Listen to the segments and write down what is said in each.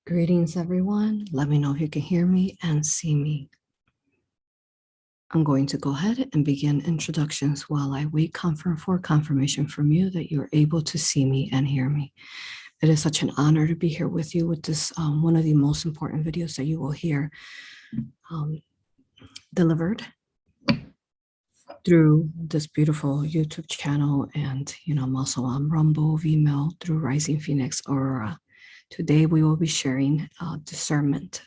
Greetings, everyone. Let me know if you can hear me and see me. I'm going to go ahead and begin introductions while I wait for confirmation from you that you're able to see me and hear me. It is such an honor to be here with you with this one of the most important videos that you will hear delivered through this beautiful YouTube channel. And, I'm also on Rumble, Vimeo, through Rising Phoenix, AuroRa. Today, we will be sharing discernment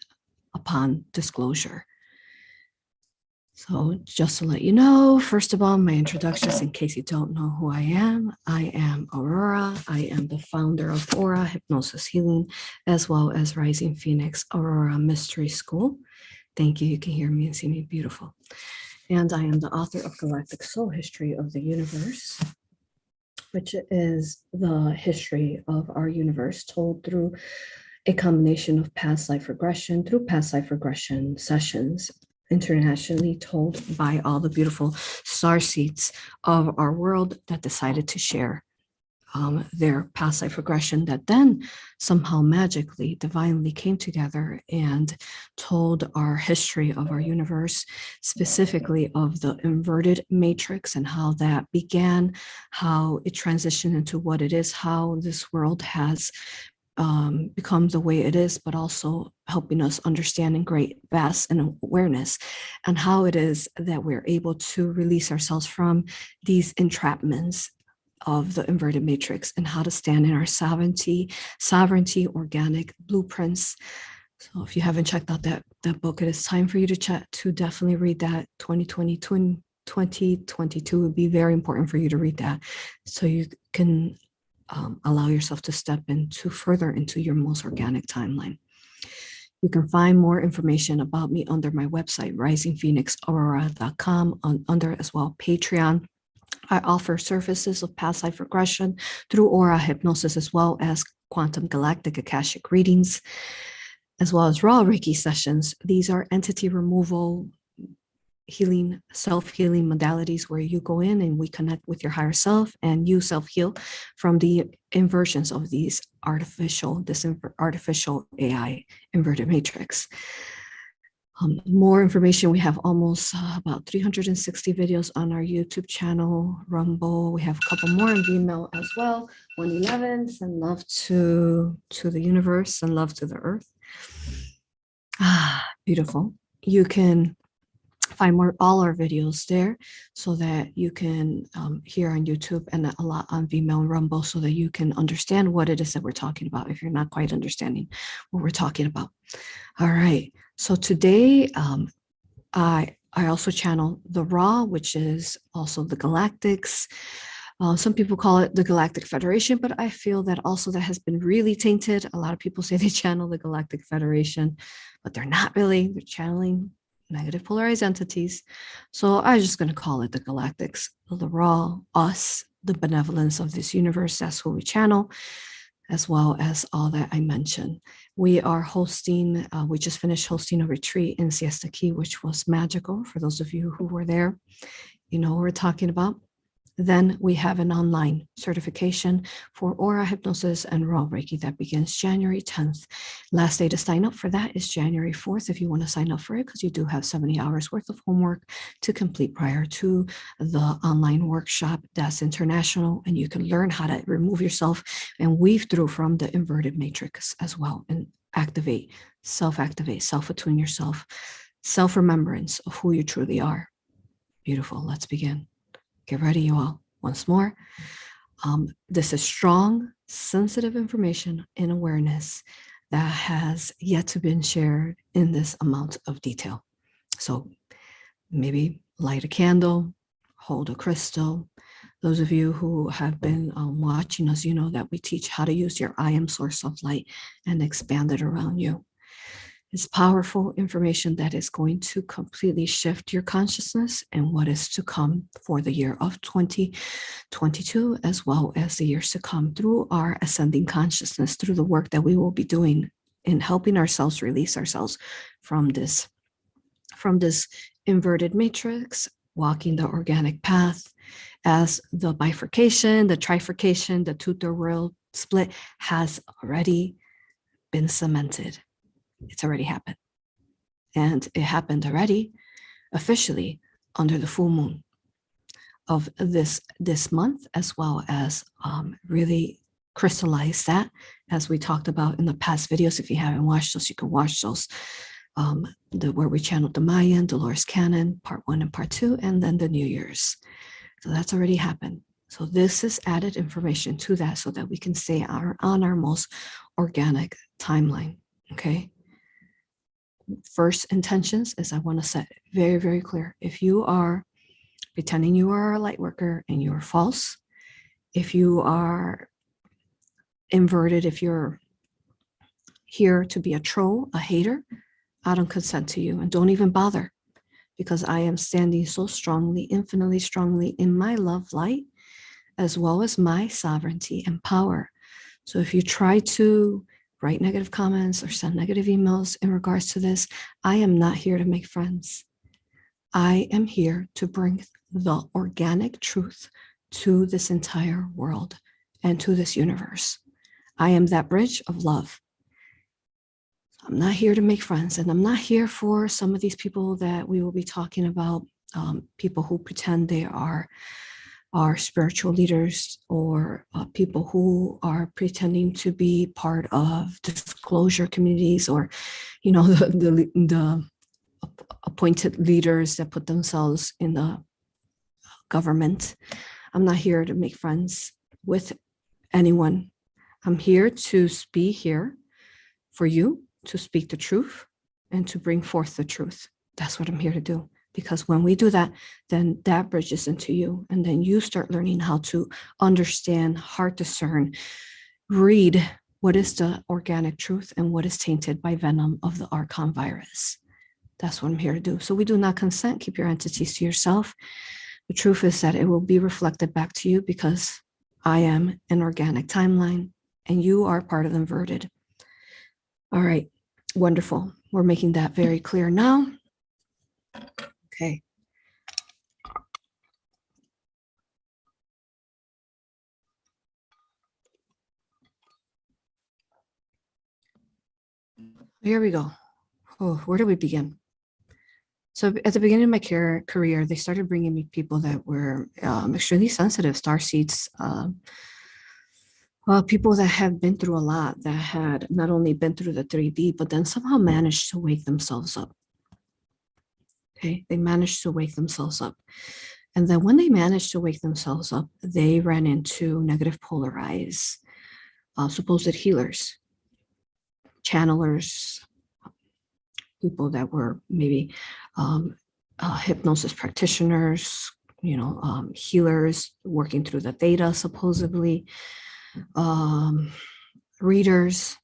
upon disclosure. So just to let you know, first of all, my introductions, in case you don't know who I am AuroRa. I am the founder of A.U.R.A. Hypnosis Healing, as well as Rising Phoenix AuroRa Mystery School. Thank you. You can hear me and see me. Beautiful. And I am the author of Galactic Soul History of the Universe, which is the history of our universe told through a combination of past life regression sessions, internationally told by all the beautiful star seeds of our world that decided to share their past life regression, that then somehow magically, divinely came together and told our history of our universe, specifically of the inverted matrix and how that began, how it transitioned into what it is, how this world has become the way it is, but also helping us understand in great vast and awareness, and how it is that we're able to release ourselves from these entrapments of the inverted matrix, and how to stand in our sovereignty, organic blueprints. So if you haven't checked out that book, it is time for you to definitely read that. 2022 would be very important for you to read that, so you can allow yourself to step further into your most organic timeline. You can find more information about me under my website, risingphoenixaurora.com, under as well Patreon. I offer services of past life regression through A.U.R.A. hypnosis, as well as quantum galactic Akashic readings, as well as raw Reiki sessions. These are entity removal, healing, self-healing modalities where you go in and we connect with your higher self and you self-heal from the inversions of this artificial AI inverted matrix. More information, we have almost about 360 videos on our YouTube channel, Rumble. We have a couple more in Vimeo as well. 111, send love to the universe and love to the earth. Beautiful. You can find all our videos there, so that you can hear on YouTube and a lot on Vimeo and Rumble, so that you can understand what it is that we're talking about if you're not quite understanding what we're talking about. All right. So today, I also channel the Ra, which is also the Galactics. Some people call it the Galactic Federation, but I feel that also that has been really tainted. A lot of people say they channel the Galactic Federation, but they're not really. They're channeling negative polarized entities. So I'm just going to call it the Galactics, the Ra, us, the benevolence of this universe. That's who we channel, as well as all that I mentioned. We are hosting, we just finished hosting a retreat in Siesta Key, which was magical. For those of you who were there, you know what we're talking about. Then we have an online certification for A.U.R.A. hypnosis and raw Reiki that begins January 10th. Last day to sign up for that is January 4th if you want to sign up for it, because you do have 70 hours worth of homework to complete prior to the online workshop. That's international, and you can learn how to remove yourself and weave through from the inverted matrix as well, and activate, self-attune yourself, self-remembrance of who you truly are. Beautiful. Let's begin. Get ready, you all. Once more, this is strong, sensitive information in awareness that has yet to be shared in this amount of detail. So maybe light a candle, hold a crystal. Those of you who have been watching us, you know that we teach how to use your I am source of light and expand it around you. It's powerful information that is going to completely shift your consciousness and what is to come for the year of 2022, as well as the years to come, through our ascending consciousness, through the work that we will be doing in helping ourselves release ourselves from this inverted matrix, walking the organic path, as the bifurcation, the trifurcation, the two-third world split has already been cemented. It's already happened. And it happened already officially under the full moon of this month, as well as really crystallize that, as we talked about in the past videos. If you haven't watched those, you can watch those. Where we channeled the Mayan, Dolores Cannon, part 1 and part 2, and then the New Year's. So that's already happened. So this is added information to that so that we can stay on our most organic timeline, okay? First intentions is I want to set very, very clear. If you are pretending you are a light worker and you're false, if you are inverted, if you're here to be a troll, a hater, I don't consent to you, and don't even bother, because I am standing so strongly, infinitely strongly in my love light, as well as my sovereignty and power. So if you try to write negative comments or send negative emails in regards to this, I am not here to make friends. I am here to bring the organic truth to this entire world and to this universe. I am that bridge of love. I'm not here to make friends, and I'm not here for some of these people that we will be talking about, people who pretend they are spiritual leaders, or people who are pretending to be part of disclosure communities, or, you know, the appointed leaders that put themselves in the government. I'm not here to make friends with anyone. I'm here to be here for you, to speak the truth and to bring forth the truth. That's what I'm here to do. Because when we do that, then that bridges into you. And then you start learning how to understand, heart discern, read what is the organic truth and what is tainted by venom of the Archon virus. That's what I'm here to do. So we do not consent. Keep your entities to yourself. The truth is that it will be reflected back to you, because I am an organic timeline and you are part of the inverted. All right, wonderful. We're making that very clear now. Okay. Here we go. Oh, where do we begin? So at the beginning of my career, they started bringing me people that were extremely sensitive, starseeds, people that had been through a lot, that had not only been through the 3D, but then somehow managed to wake themselves up. Okay, they managed to wake themselves up. And then when they managed to wake themselves up, they ran into negative polarized supposed healers, channelers, people that were maybe hypnosis practitioners, you know, healers working through the theta, supposedly, readers.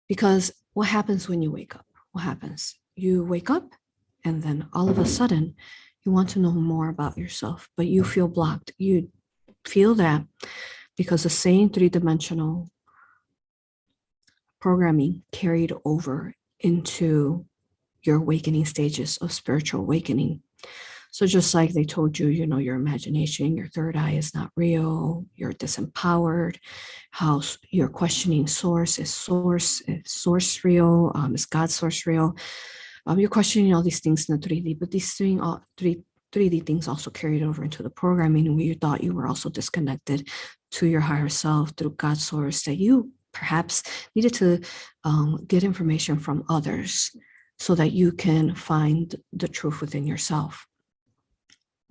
Because what happens when you wake up? What happens? You wake up, and then all of a sudden, you want to know more about yourself, but you feel blocked. You feel that because the same three-dimensional programming carried over into your awakening stages of spiritual awakening. So just like they told you, you know, your imagination, your third eye is not real, you're disempowered, how you're questioning source, is source real, is God source real? You're questioning all these things in the 3D, but these 3D things also carried over into the programming, where you thought you were also disconnected to your higher self through God source, that you perhaps needed to get information from others so that you can find the truth within yourself.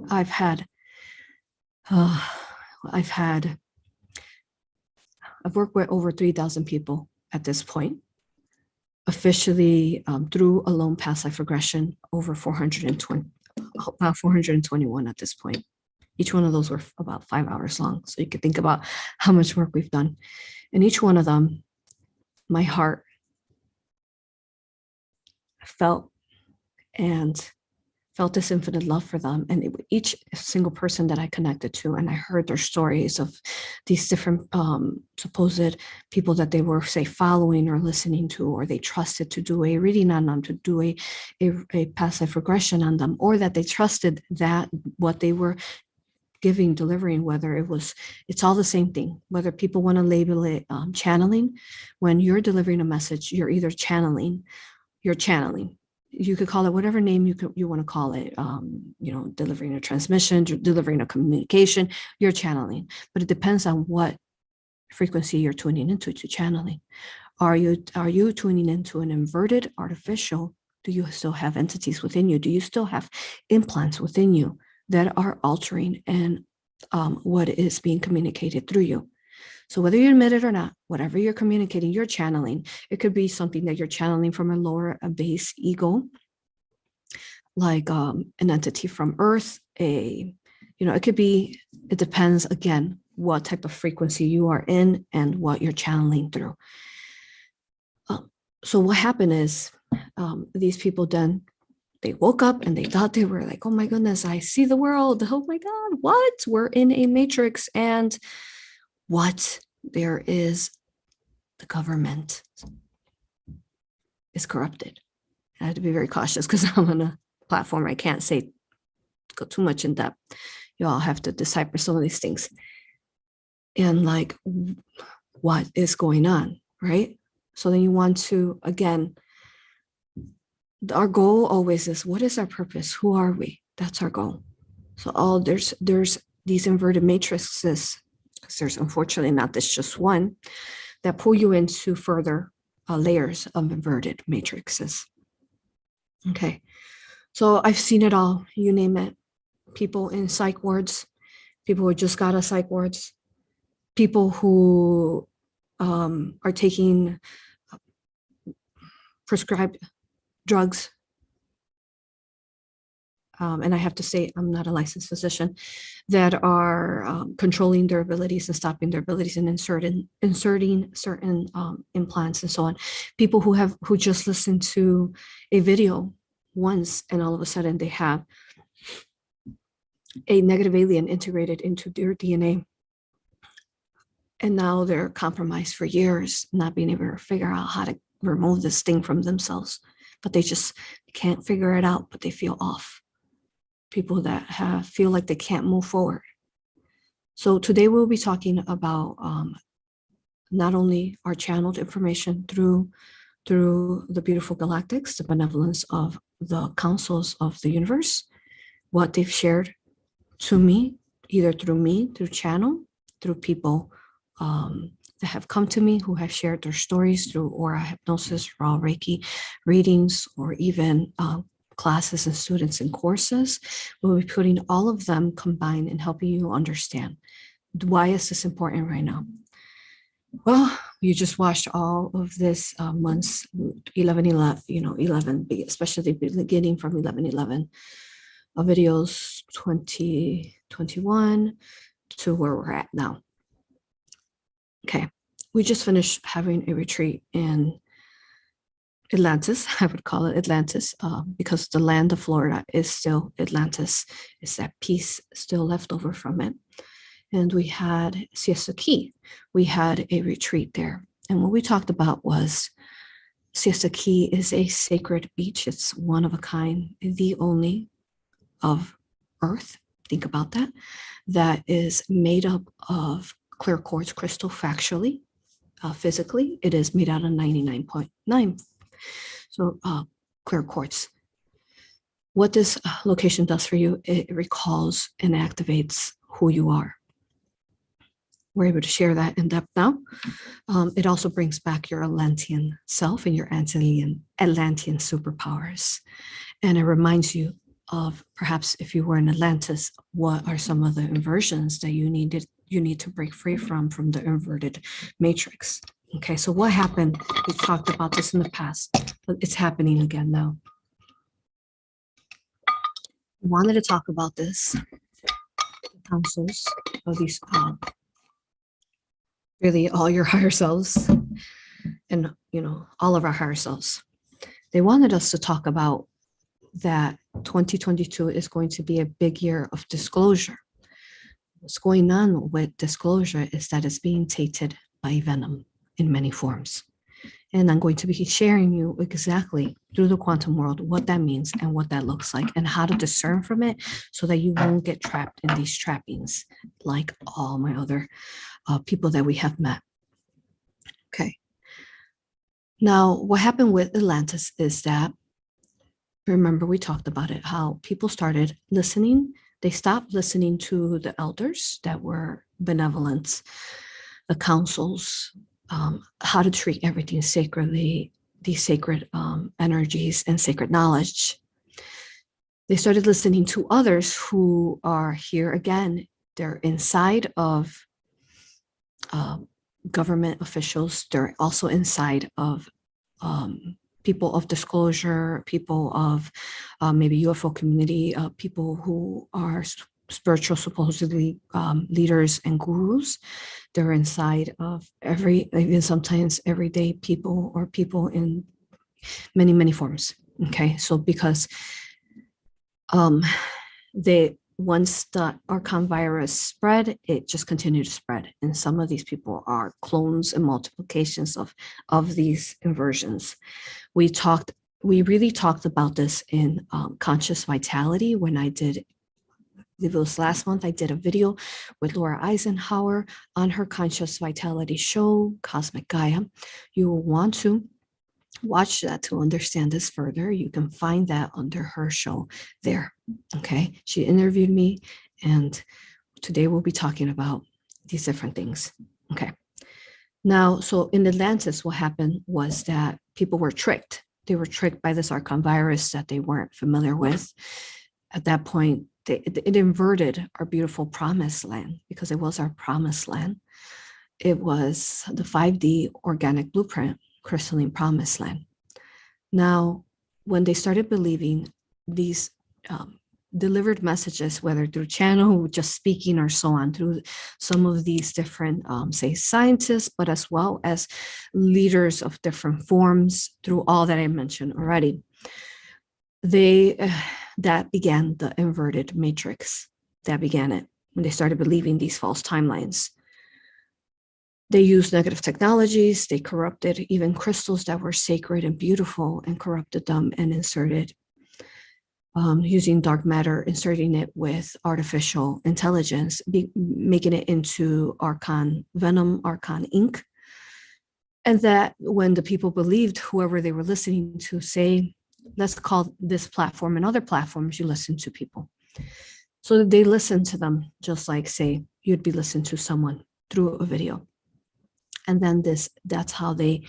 I've worked with over 3,000 people at this point. Officially, through alone past life regression, over 421 at this point. Each one of those were about 5 hours long. So you could think about how much work we've done. And each one of them, my heart felt this infinite love for them. And each single person that I connected to, and I heard their stories of these different supposed people that they were, say, following or listening to, or they trusted to do a reading on them, to do a past life regression on them, or that they trusted that what they were giving, delivering, whether it's all the same thing, whether people want to label it channeling. When you're delivering a message, you're either channeling, you could call it whatever name you want to call it, delivering a transmission, delivering a communication, you're channeling. But it depends on what frequency you're tuning into to channeling. Are you tuning into an inverted, artificial? Do you still have entities within you? Do you still have implants within you that are altering and what is being communicated through you? So whether you admit it or not, whatever you're communicating, you're channeling. It could be something that you're channeling from a base ego, like an entity from Earth. It could be. It depends again what type of frequency you are in and what you're channeling through. So what happened is these people then, they woke up and they thought they were like, oh my goodness, I see the world. Oh my God, what? We're in a matrix. And what? There is the government is corrupted. I have to be very cautious because I'm on a platform I can't go too much in depth. You all have to decipher some of these things. And like, what is going on, right? So then you want to, again, our goal always is, what is our purpose? Who are we? That's our goal. So there's these inverted matrices, because there's unfortunately not this just one, that pull you into further layers of inverted matrices. Okay, so I've seen it all, you name it. People in psych wards, people who just got a psych wards, people who are taking prescribed drugs. And I have to say, I'm not a licensed physician, that are controlling their abilities and stopping their abilities and inserting certain implants and so on. People who just listened to a video once and all of a sudden they have a negative alien integrated into their DNA. And now they're compromised for years, not being able to figure out how to remove this thing from themselves. But they just can't figure it out, but they feel off. People that feel like they can't move forward. So today we'll be talking about not only our channeled information through the beautiful galactics, the benevolence of the councils of the universe, what they've shared to me, either through channel, through people that have come to me who have shared their stories through A.U.R.A, hypnosis, raw Reiki readings, or even classes and students and courses. We'll be putting all of them combined and helping you understand why is this important right now. Well, you just watched all of this months 11, especially beginning from 11/11 videos 2021 to where we're at now. Okay, we just finished having a retreat in Atlantis. I would call it Atlantis because the land of Florida is still Atlantis. It's that piece still left over from it. And we had Siesta Key. We had a retreat there. And what we talked about was Siesta Key is a sacred beach. It's one of a kind, the only of Earth. Think about that. That is made up of clear quartz crystal factually. Physically, it is made out of 99.9. So clear quartz. What this location does for you, it recalls and activates who you are. We're able to share that in depth now. It also brings back your Atlantean self and your Atlantean superpowers. And it reminds you of perhaps if you were in Atlantis, what are some of the inversions that you need to break free from the inverted matrix. Okay, so what happened? We talked about this in the past, but it's happening again now. I wanted to talk about this. The councils of these, really all your higher selves and, all of our higher selves. They wanted us to talk about that 2022 is going to be a big year of disclosure. What's going on with disclosure is that it's being tainted by venom in many forms. And I'm going to be sharing you exactly through the quantum world what that means and what that looks like and how to discern from it so that you won't get trapped in these trappings like all my other people that we have met. Okay. Now, what happened with Atlantis is that, remember, we talked about it, how people started listening. They stopped listening to the elders that were benevolent, the councils, how to treat everything sacredly, these sacred energies and sacred knowledge. They started listening to others who are here again. They're inside of government officials. They're also inside of people of disclosure, people of maybe UFO community, people who are spiritual, supposedly leaders and gurus. They're inside of even sometimes everyday people or people in many, many forms. Okay, so because once the Archon virus spread, it just continued to spread. And some of these people are clones and multiplications of these inversions. We really talked about this in Conscious Vitality when I did, I believe it was last month, I did a video with Laura Eisenhower on her Conscious Vitality show, Cosmic Gaia. You will want to watch that to understand this further. You can find that under her show there. Okay. She interviewed me, and today we'll be talking about these different things. Okay. Now, so in Atlantis, what happened was that people were tricked. They were tricked by this Archon virus that they weren't familiar with. At that point, it inverted our beautiful promised land, because it was our promised land. It was the 5D organic blueprint, crystalline promised land. Now, when they started believing these delivered messages, whether through channel, just speaking, or so on, through some of these different, say, scientists, but as well as leaders of different forms, through all that I mentioned already, that began the inverted matrix. That began it when they started believing these false timelines. They used negative technologies. They corrupted even crystals that were sacred and beautiful, and corrupted them and inserted, using dark matter, inserting it with artificial intelligence, making it into Archon venom, Archon ink. And that when the people believed, whoever they were listening to, say, let's call this platform and other platforms, you listen to people. So they listened to them just like, say, you'd be listening to someone through a video. And then that's how they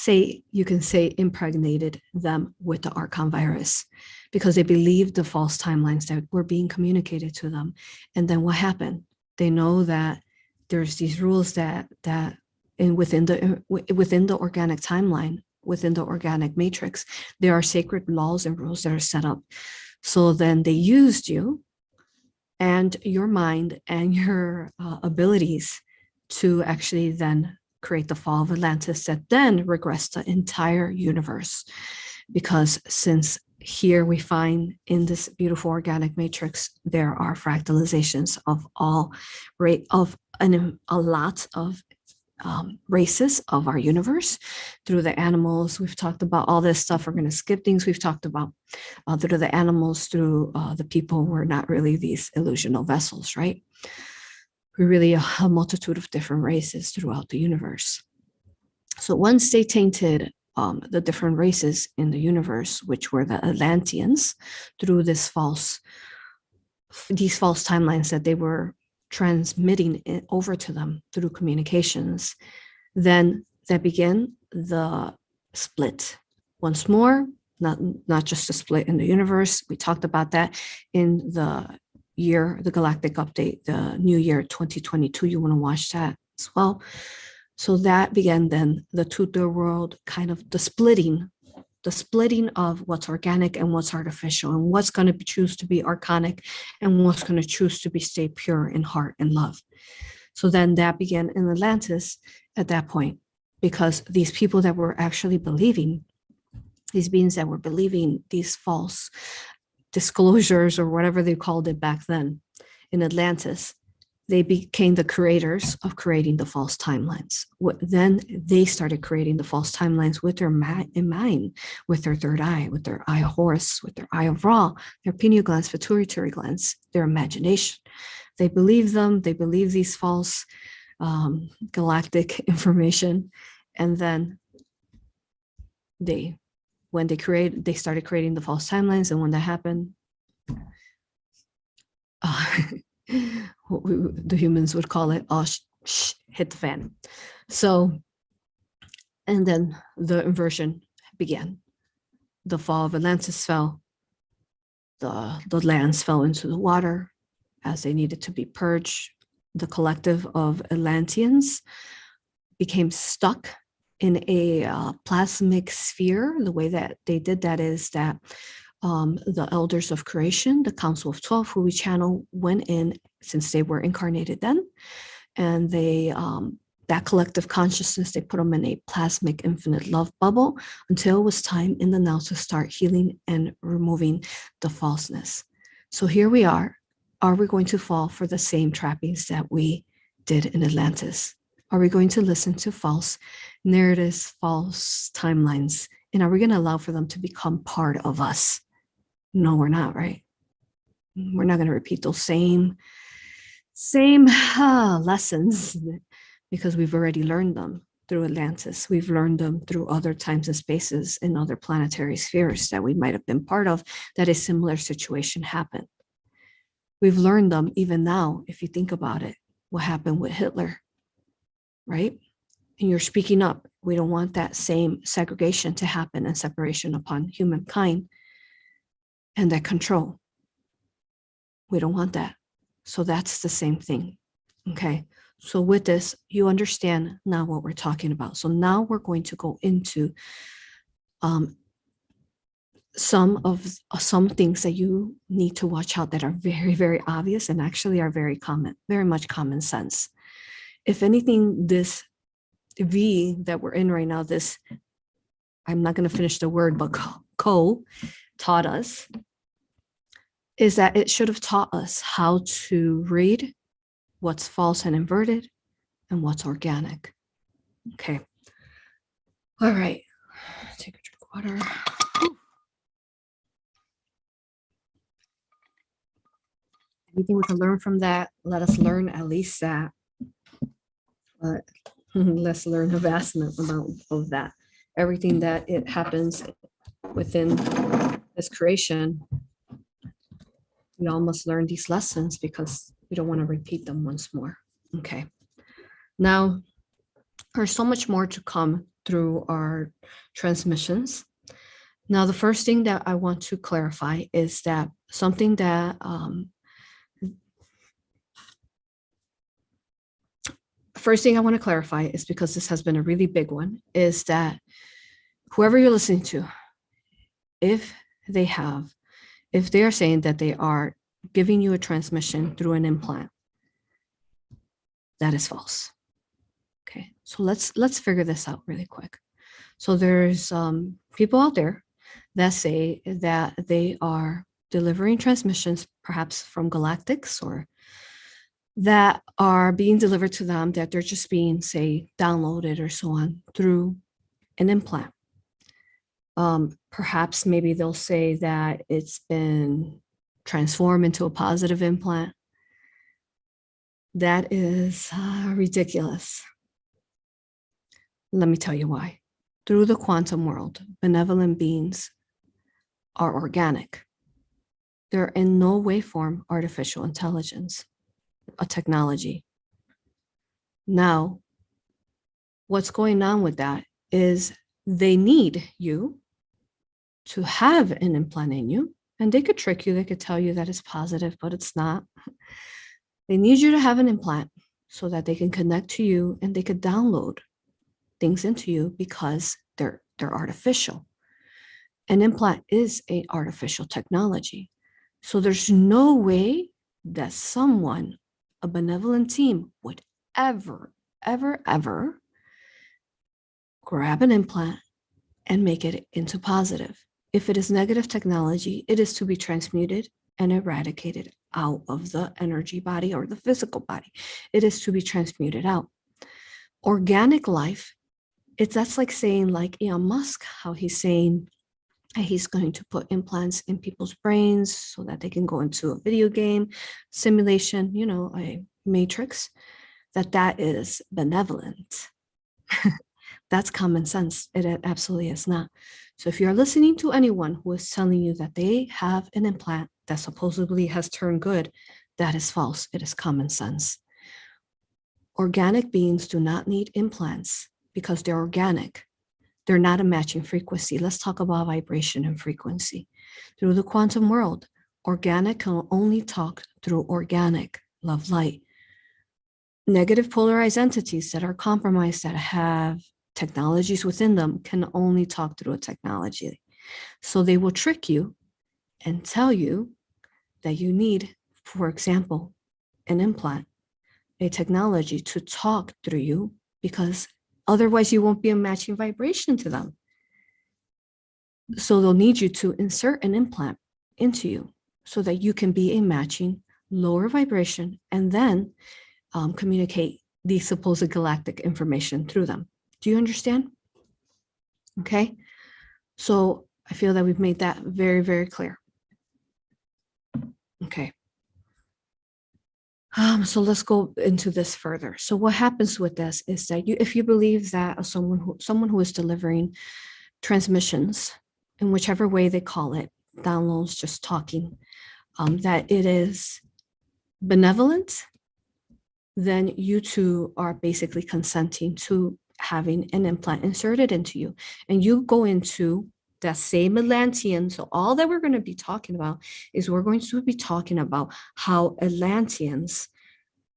you can say impregnated them with the Archon virus, because they believed the false timelines that were being communicated to them. And then what happened? They know that there's these rules that within the organic timeline, within the organic matrix, there are sacred laws and rules that are set up. So then they used you and your mind and your abilities to actually then create the fall of Atlantis, that then regressed the entire universe. Because since here we find in this beautiful organic matrix, there are fractalizations of a lot of races of our universe, through the animals. We've talked about all this stuff. We're going to skip things we've talked about, through the animals, through the people. We're not really these illusional vessels, right? We're really a multitude of different races throughout the universe. So once they tainted the different races in the universe, which were the Atlanteans, through these false timelines that they were transmitting over to them through communications, then that began the split once more. Not just a split in the universe. We talked about that in the Galactic update, the new year 2022. You want to watch that as well. So that began then the two-third world, kind of the splitting of what's organic and what's artificial, and what's going to choose to be archonic and what's going to choose to stay pure in heart and love. So then that began in Atlantis at that point, because these people that were actually believing, these beings that were believing these false disclosures, or whatever they called it back then in Atlantis, they became the creators of creating the false timelines. Then they started creating the false timelines with their mind, with their third eye, with their eye of Horus, with their eye of Ra, their pineal glands, pituitary glands, their imagination. They believe them. They believe these false galactic information, and then when they started creating the false timelines, and when that happened, the humans would call it, hit the fan. So, and then the inversion began. The fall of Atlantis fell. The lands fell into the water as they needed to be purged. The collective of Atlanteans became stuck in a plasmic sphere. The way that they did that is that the elders of creation, the Council of 12, who we channel, went in, since they were incarnated then, and they that collective consciousness, they put them in a plasmic infinite love bubble until it was time in the now to start healing and removing the falseness. So here we are. Are we going to fall for the same trappings that we did in Atlantis? Are we going to listen to false narratives, false timelines? And are we going to allow for them to become part of us? No, we're not, right? We're not going to repeat those same lessons, because we've already learned them through Atlantis. We've learned them through other times and spaces in other planetary spheres that we might have been part of, that a similar situation happened. We've learned them even now, if you think about it, what happened with Hitler, right? And you're speaking up. We don't want that same segregation to happen and separation upon humankind and that control. We don't want that. So that's the same thing, okay? So with this, you understand now what we're talking about. So now we're going to go into some things that you need to watch out that are very, very obvious and actually are very much common sense. If anything, this V that we're in right now, this, I'm not going to finish the word, but taught us, is that it should have taught us how to read what's false and inverted and what's organic. Okay. All right. Take a drink of water. Anything we can learn from that, let us learn at least that. But let's learn a vast amount of that. Everything that it happens within this creation, we all must learn these lessons because we don't want to repeat them once more. Okay. Now, there's so much more to come through our transmissions. Now, the first thing that I want to clarify is that something that first thing I want to clarify is, because this has been a really big one, is that whoever you're listening to, if they are saying that they are giving you a transmission through an implant, that is false. Okay, so let's figure this out really quick. So there's people out there that say that they are delivering transmissions, perhaps from Galactics, or that are being delivered to them, that they're just being, say, downloaded or so on through an implant. Perhaps maybe they'll say that it's been transformed into a positive implant. That is ridiculous. Let me tell you why. Through the quantum world, benevolent beings are organic. They're in no way form artificial intelligence, a technology. Now, what's going on with that is they need you to have an implant in you, and they could trick you. They could tell you that it's positive, but it's not. They need you to have an implant so that they can connect to you and they could download things into you, because they're artificial. An implant is an artificial technology. So there's no way that someone, a benevolent team, would ever grab an implant and make it into positive. If it is negative technology, it is to be transmuted and eradicated out of the energy body or the physical body. It is to be transmuted out. Organic life, that's like saying, like Elon Musk, how he's saying he's going to put implants in people's brains so that they can go into a video game simulation, a matrix, that is benevolent. That's common sense. It absolutely is not. So if you're listening to anyone who is telling you that they have an implant that supposedly has turned good, that is false. It is common sense. Organic beings do not need implants because they're organic. They're not a matching frequency. Let's talk about vibration and frequency. Through the quantum world, organic can only talk through organic love light. Negative polarized entities that are compromised, that have technologies within them, can only talk through a technology. So they will trick you and tell you that you need, for example, an implant, a technology to talk through you, because otherwise you won't be a matching vibration to them. So they'll need you to insert an implant into you so that you can be a matching lower vibration, and then communicate the supposed galactic information through them. Do you understand? Okay. So I feel that we've made that very, very clear. Okay. So let's go into this further. So what happens with this is that if you believe that someone who is delivering transmissions, in whichever way they call it, downloads, just talking, that it is benevolent, then you two are basically consenting to having an implant inserted into you. And you go into that same Atlantean. So all that we're going to be talking about is we're going to be talking about how Atlanteans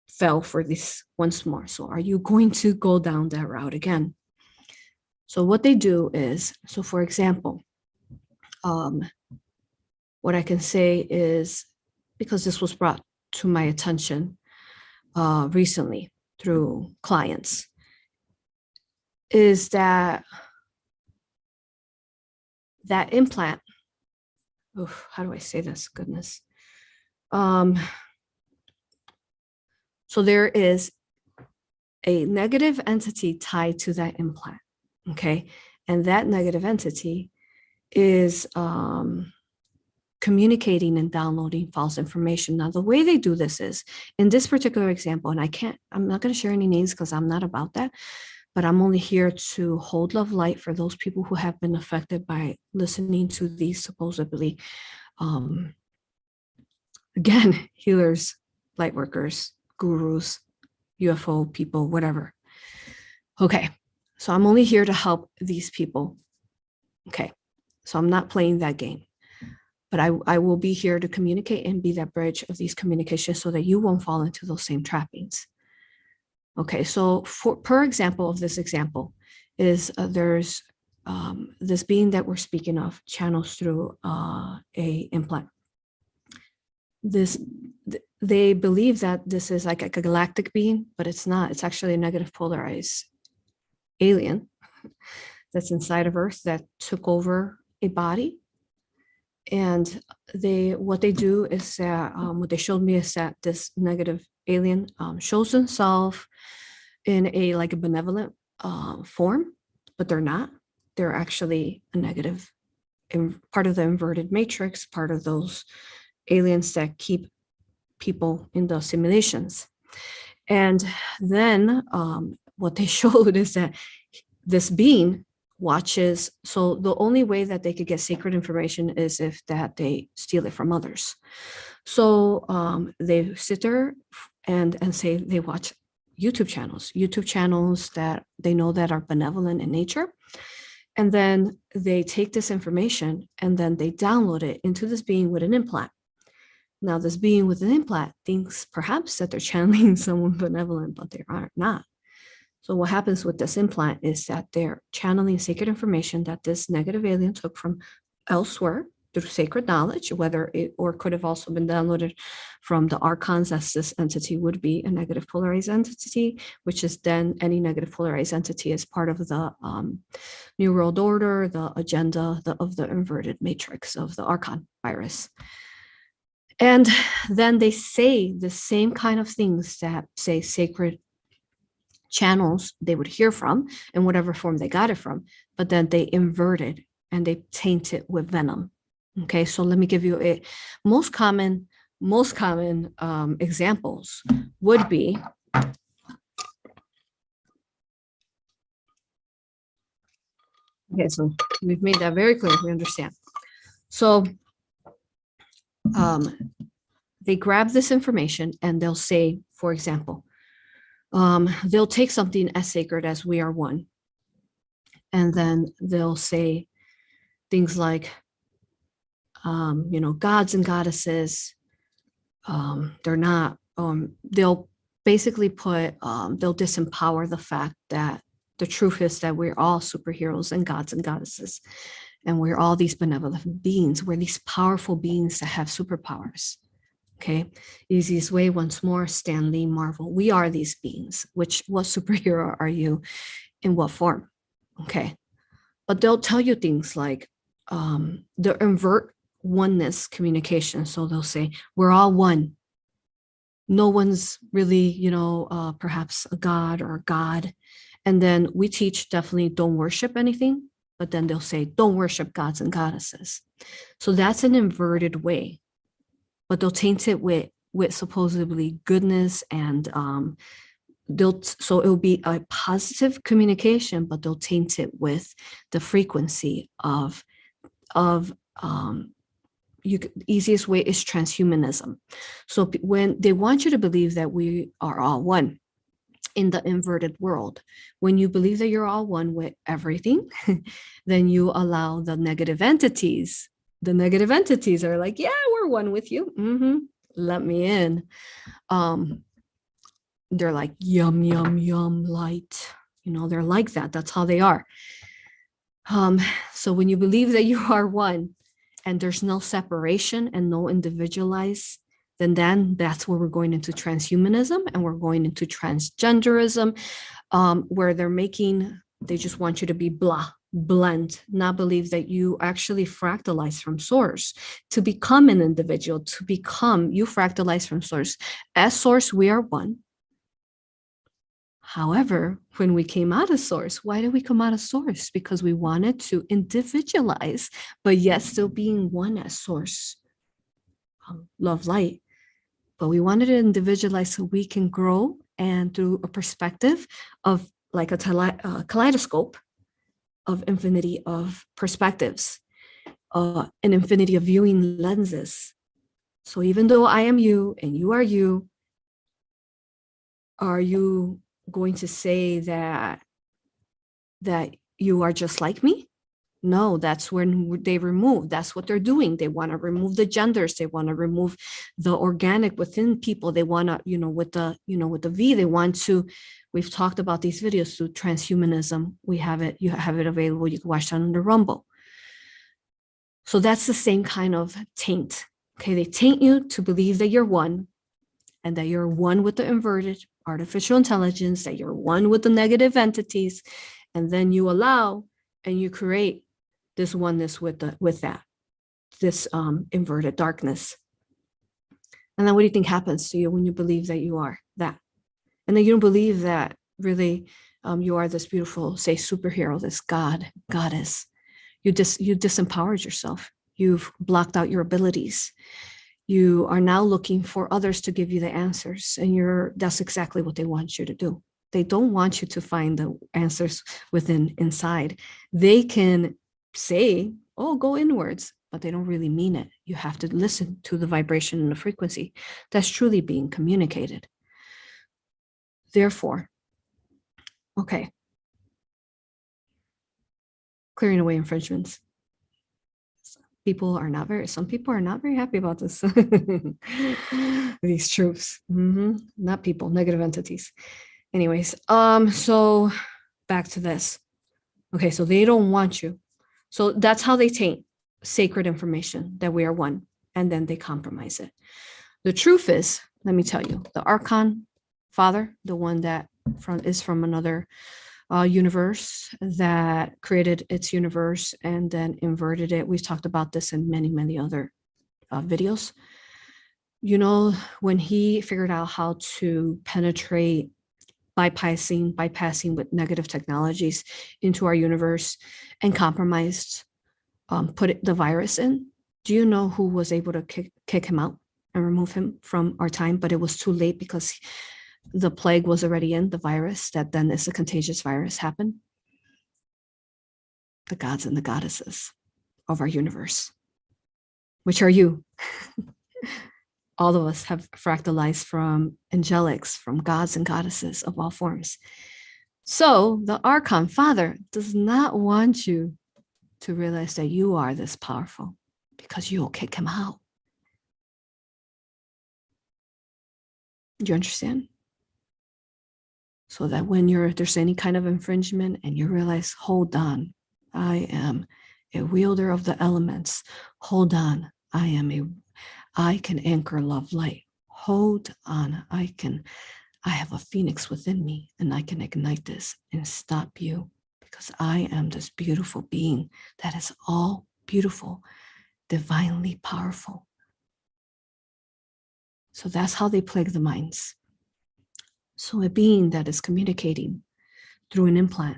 fell for this once more. So are you going to go down that route again? So what they do is, so for example, what I can say is, because this was brought to my attention recently through clients, is that implant, how do I say this? Goodness. So there is a negative entity tied to that implant, okay? And that negative entity is communicating and downloading false information. Now, the way they do this is, in this particular example, and I'm not going to share any names because I'm not about that, but I'm only here to hold love light for those people who have been affected by listening to these supposedly, again, healers, light workers, gurus, UFO people, whatever. Okay, so I'm only here to help these people. Okay, so I'm not playing that game, but I will be here to communicate and be that bridge of these communications so that you won't fall into those same trappings. Okay, so per example of this example is there's this being that we're speaking of channels through a implant. They believe that this is like a galactic being, but it's not. It's actually a negative polarized alien that's inside of Earth that took over a body. And what they do is that what they showed me is that this negative alien shows himself in a benevolent form, but they're not. They're actually a negative, part of the inverted matrix, part of those aliens that keep people in the simulations. And then what they showed is that this being watches. So the only way that they could get sacred information is if they steal it from others. So they sit there and say they watch YouTube channels that they know that are benevolent in nature. And then they take this information and then they download it into this being with an implant. Now, this being with an implant thinks perhaps that they're channeling someone benevolent, but they are not. So what happens with this implant is that they're channeling sacred information that this negative alien took from elsewhere through sacred knowledge, whether it or could have also been downloaded from the Archons, as this entity would be a negative polarized entity, which is then any negative polarized entity is part of the New World Order, the agenda of the inverted matrix of the Archon virus. And then they say the same kind of things that, say, sacred channels they would hear from in whatever form they got it from, but then they invert it and they taint it with venom. Okay, so let me give you a most common examples would be, okay, so we've made that very clear, we understand. So they grab this information and they'll say, for example, they'll take something as sacred as we are one, and then they'll say things like, gods and goddesses, they're not, they'll basically put, they'll disempower the fact that the truth is that we're all superheroes and gods and goddesses, and we're all these benevolent beings. We're these powerful beings that have superpowers. Okay, easiest way, once more, Stan Lee, Marvel. We are these beings. What superhero are you? In what form? Okay, but they'll tell you things like, they'll invert oneness communication. So they'll say, we're all one. No one's really, perhaps a god or a god. And then we teach, definitely don't worship anything, but then they'll say, don't worship gods and goddesses. So that's an inverted way, but they'll taint it with supposedly goodness, and so it'll be a positive communication, but they'll taint it with the frequency of easiest way is transhumanism. So when they want you to believe that we are all one in the inverted world, when you believe that you're all one with everything, then you allow the negative entities. The negative entities are like, yeah, we're one with you. Let me in. They're like, yum, yum, yum, light. They're like that. That's how they are. So when you believe that you are one and there's no separation and no individualized, then that's where we're going into transhumanism, and we're going into transgenderism, where they just want you to be blend, not believe that you actually fractalize from source to become an individual, you fractalize from source. As source, we are one. However, when we came out of source, why did we come out of source? Because we wanted to individualize, but yet still being one as source, love, light. But we wanted to individualize so we can grow, and through a perspective of like a kaleidoscope of infinity of perspectives, an infinity of viewing lenses. So even though I am you and you, are you going to say that you are just like me? No, that's when they remove. That's what they're doing. They want to remove the genders. They want to remove the organic within people. They want to, with the V, they want to. We've talked about these videos through transhumanism. We have it. You have it available. You can watch that on the Rumble. So that's the same kind of taint. Okay, they taint you to believe that you're one, and that you're one with the inverted artificial intelligence, that you're one with the negative entities, and then you allow and you create this oneness with this inverted darkness. And then what do you think happens to you when you believe that you are that? And then you don't believe that really you are this beautiful, say, superhero, this god, goddess. You disempowered yourself. You've blocked out your abilities. You are now looking for others to give you the answers, and that's exactly what they want you to do. They don't want you to find the answers inside. They can say, oh, go inwards, but they don't really mean it. You have to listen to the vibration and the frequency that's truly being communicated. Therefore, okay, clearing away infringements. Some people are not very happy about this. These truths, not people, negative entities. Anyways, so back to this. Okay, so they don't want you. So that's how they taint sacred information, that we are one, and then they compromise it. The truth is, let me tell you, the Archon Father, the one that is from another universe that created its universe and then inverted it. We've talked about this in many, many other videos. You know, when he figured out how to penetrate, bypassing with negative technologies into our universe and compromised, put the virus in. Do you know who was able to kick him out and remove him from our time? But it was too late because the plague was already in, the virus that then is a contagious virus happened. The gods and the goddesses of our universe, which are you. All of us have fractalized from angelics, from gods and goddesses of all forms. So the Archon Father does not want you to realize that you are this powerful, because you'll kick him out. Do you understand? So that when there's any kind of infringement and you realize, hold on, I am a wielder of the elements. Hold on, I can anchor love light. Hold on, I have a phoenix within me and I can ignite this and stop you, because I am this beautiful being that is all beautiful, divinely powerful. So that's how they plague the minds. So a being that is communicating through an implant,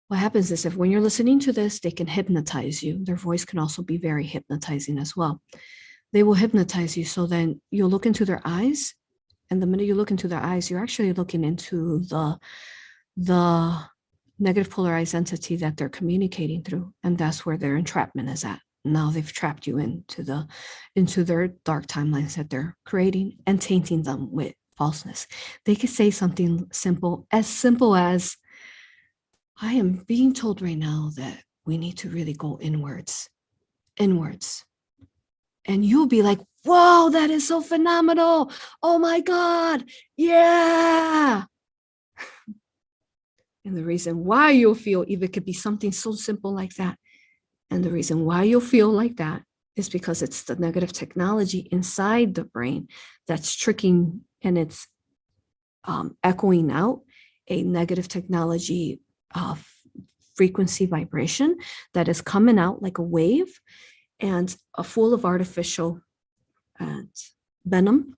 what happens is, if when you're listening to this, they can hypnotize you. Their voice can also be very hypnotizing as well. They will hypnotize you, so then you'll look into their eyes, and the minute you look into their eyes, you're actually looking into the negative polarized entity that they're communicating through, and that's where their entrapment is at. Now they've trapped you into their dark timelines that they're creating and tainting them with falseness. They could say something simple as, I am being told right now that we need to really go inwards. And you'll be like, whoa, that is so phenomenal. Oh my God. Yeah. And the reason why you'll feel, even could be something so simple like that. And the reason why you'll feel like that is because it's the negative technology inside the brain that's tricking, and it's echoing out a negative technology frequency vibration that is coming out like a wave and full of artificial venom,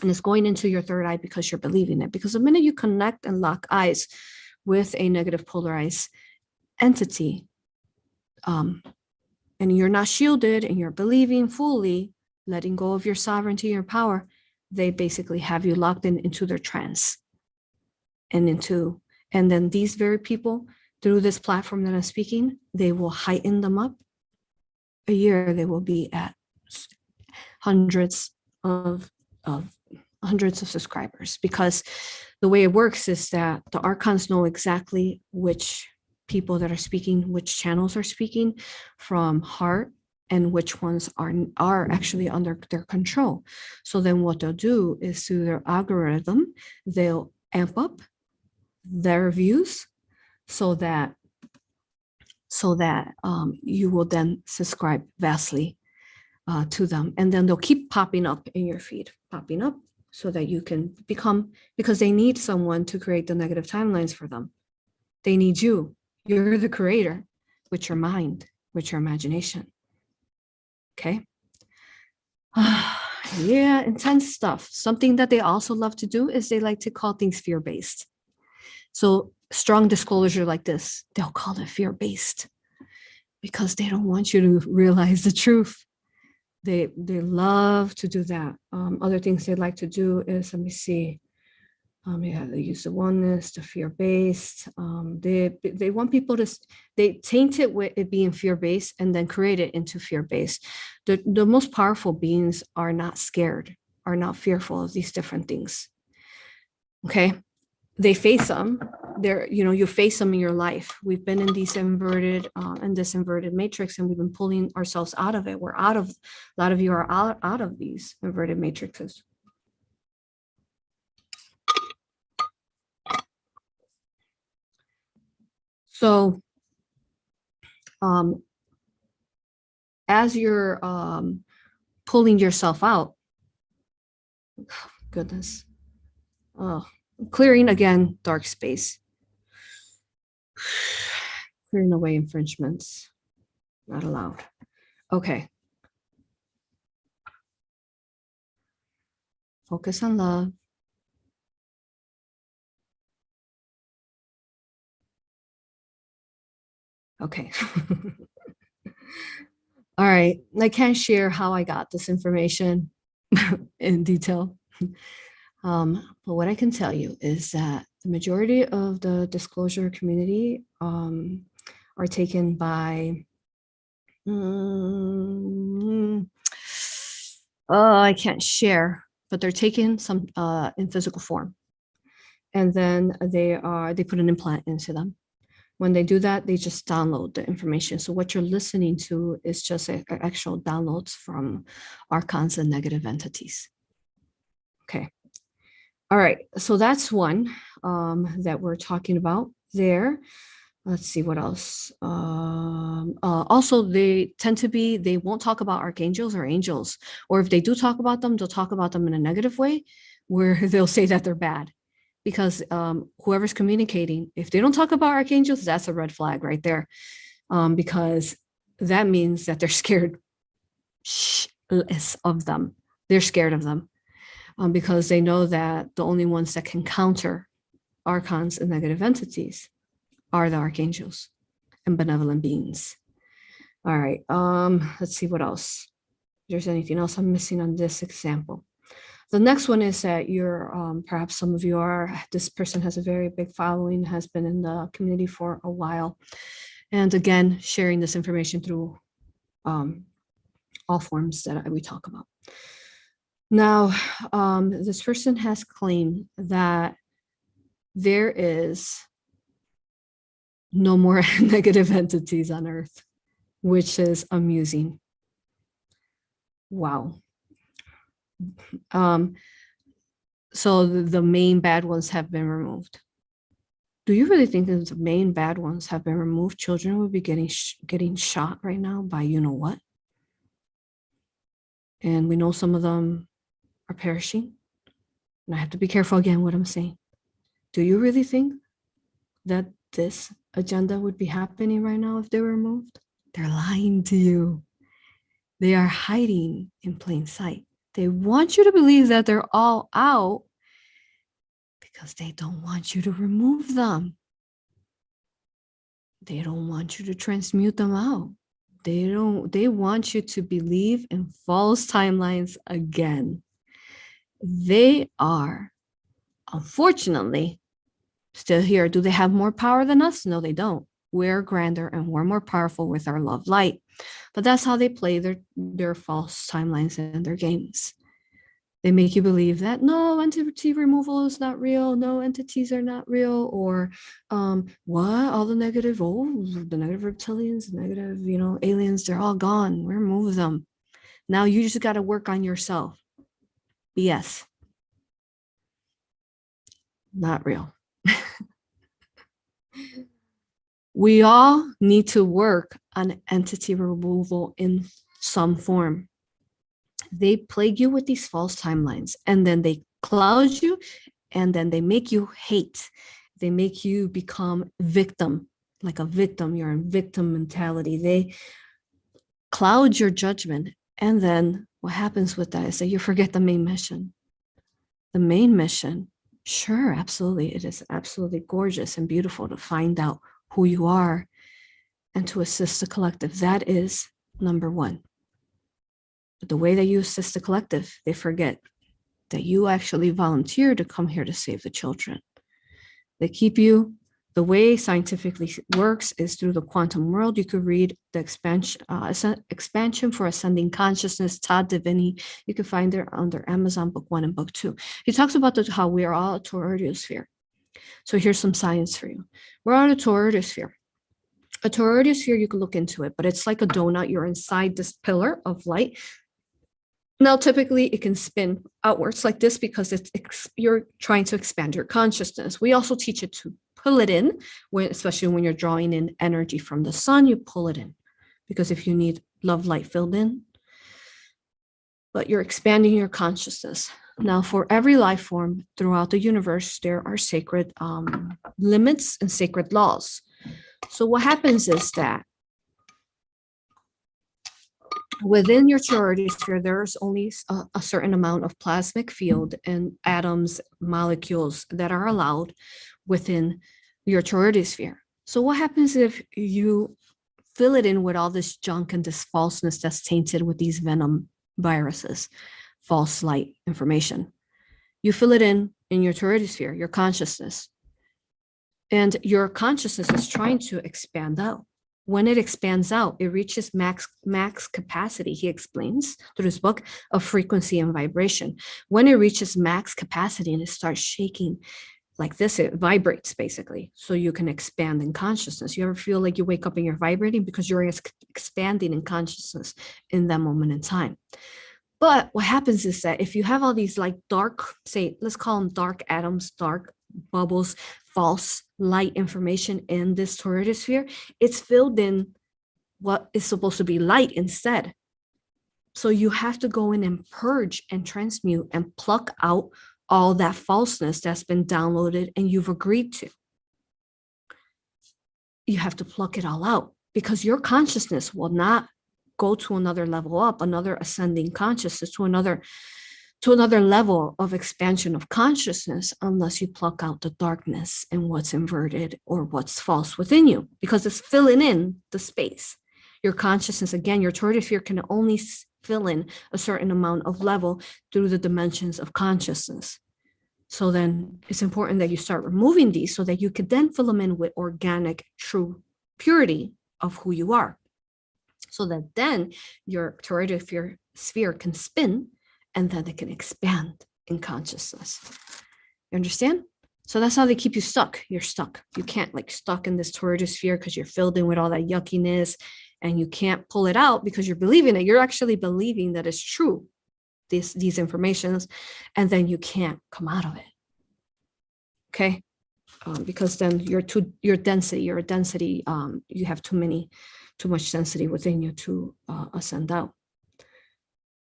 and it's going into your third eye because you're believing it. Because the minute you connect and lock eyes with a negative polarized entity, and you're not shielded and you're believing fully, letting go of your sovereignty, your power, they basically have you locked into their trance. And then these very people, through this platform that I'm speaking, they will heighten them up. A year, they will be at hundreds of subscribers, because the way it works is that the archons know exactly which people that are speaking, which channels are speaking from heart, and which ones are actually under their control. So then what they'll do is, through their algorithm, they'll amp up their views so that you will then subscribe vastly to them. And then they'll keep popping up in your feed, popping up, so that you can become, because they need someone to create the negative timelines for them. They need you. You're the creator with your mind, with your imagination. Okay. Yeah, intense stuff. Something that they also love to do is they like to call things fear-based. So strong disclosure like this, they'll call it fear-based because they don't want you to realize the truth. They love to do that. Other things they like to do is, let me see. Yeah, they use the oneness, the fear-based. They want people to, they taint it with it being fear-based and then create it into fear-based. The most powerful beings are not scared, are not fearful of these different things. Okay, they face them. You face them in your life. We've been in these inverted this inverted matrix, and we've been pulling ourselves out of it. We're out of, a lot of you are out of these inverted matrices. So as you're pulling yourself out, goodness, clearing again dark space, clearing away infringements, not allowed. Okay. Focus on love. Okay. All right. I can't share how I got this information in detail. But what I can tell you is that the majority of the disclosure community are taken by, I can't share, but they're taken some in physical form. And then they put an implant into them. When they do that, they just download the information. So what you're listening to is just actual downloads from archons and negative entities. Okay. All right. So that's one that we're talking about there. Let's see what else. Also, they tend to be, they won't talk about archangels or angels. Or if they do talk about them, they'll talk about them in a negative way where they'll say that they're bad. Because whoever's communicating, if they don't talk about archangels, that's a red flag right there. Because that means that they're scared of them. They're scared of them because they know that the only ones that can counter archons and negative entities are the archangels and benevolent beings. All right, let's see what else. If there's anything else I'm missing on this example. The next one is that you're, perhaps some of you are, this person has a very big following, has been in the community for a while. And again, sharing this information through all forms that we talk about. Now, this person has claimed that there is no more negative entities on Earth, which is amusing. Wow. So the main bad ones have been removed. Do you really think that the main bad ones have been removed? Children would be getting shot right now by you know what? And we know some of them are perishing. And I have to be careful again what I'm saying. Do you really think that this agenda would be happening right now if they were removed? They're lying to you. They are hiding in plain sight. They want you to believe that they're all out because they don't want you to remove them. They don't want you to transmute them out. They want you to believe in false timelines again. They are, unfortunately, still here. Do they have more power than us? No, they don't. We're grander and we're more powerful with our love light. But that's how they play their false timelines and their games. They make you believe that no, entity removal is not real, no entities are not real, or what? All the negative, the negative reptilians, the negative, aliens, they're all gone. We remove them. Now you just got to work on yourself. BS. Not real. We all need to work on entity removal in some form. They plague you with these false timelines, and then they cloud you, and then they make you hate. They make you become victim, like a victim. You're in victim mentality. They cloud your judgment, and then what happens with that is that you forget the main mission. The main mission, sure, absolutely, it is absolutely gorgeous and beautiful to find out who you are and to assist the collective. That is number one. But the way that you assist the collective, they forget that you actually volunteer to come here to save the children. They keep you, the way scientifically works is through the quantum world. You could read the expansion for ascending consciousness, Todd Divini. You can find it under Amazon book 1 and book 2. He talks about how we are all a toroidal. So here's some science for you. We're on a toroidal. A toroidal, you can look into it, but it's like a donut. You're inside this pillar of light. Now, typically, it can spin outwards like this because you're trying to expand your consciousness. We also teach it to pull it in, especially when you're drawing in energy from the sun, you pull it in. Because if you need love light filled in, but you're expanding your consciousness. Now, for every life form throughout the universe, there are sacred limits and sacred laws. So what happens is that within your toroidal sphere, there's only a certain amount of plasmic field and atoms, molecules that are allowed within your toroidal sphere. So what happens if you fill it in with all this junk and this falseness that's tainted with these venom viruses, false light information? You fill it in your toroidal sphere, your consciousness. And your consciousness is trying to expand out. When it expands out, it reaches max capacity, he explains through his book, of frequency and vibration. When it reaches max capacity and it starts shaking like this, it vibrates basically, so you can expand in consciousness. You ever feel like you wake up and you're vibrating because you're expanding in consciousness in that moment in time? But what happens is that if you have all these like dark, say, let's call them dark atoms, dark bubbles, false light information in this toroidal sphere, it's filled in what is supposed to be light instead. So you have to go in and purge and transmute and pluck out all that falseness that's been downloaded and you've agreed to. You have to pluck it all out, because your consciousness will not go to another level up, another ascending consciousness, to another level of expansion of consciousness, unless you pluck out the darkness and what's inverted or what's false within you, because it's filling in the space. Your consciousness, again, your toroidal sphere can only fill in a certain amount of level through the dimensions of consciousness. So then it's important that you start removing these so that you could then fill them in with organic, true purity of who you are. So that then your toroidal sphere can spin, and then it can expand in consciousness. You understand? So that's how they keep you stuck. You're stuck. You can't like stuck in this toroidal sphere because you're filled in with all that yuckiness, and you can't pull it out because you're believing it. You're actually believing that it's true, these informations, and then you can't come out of it. Okay? Because then you have too much density within you to ascend out.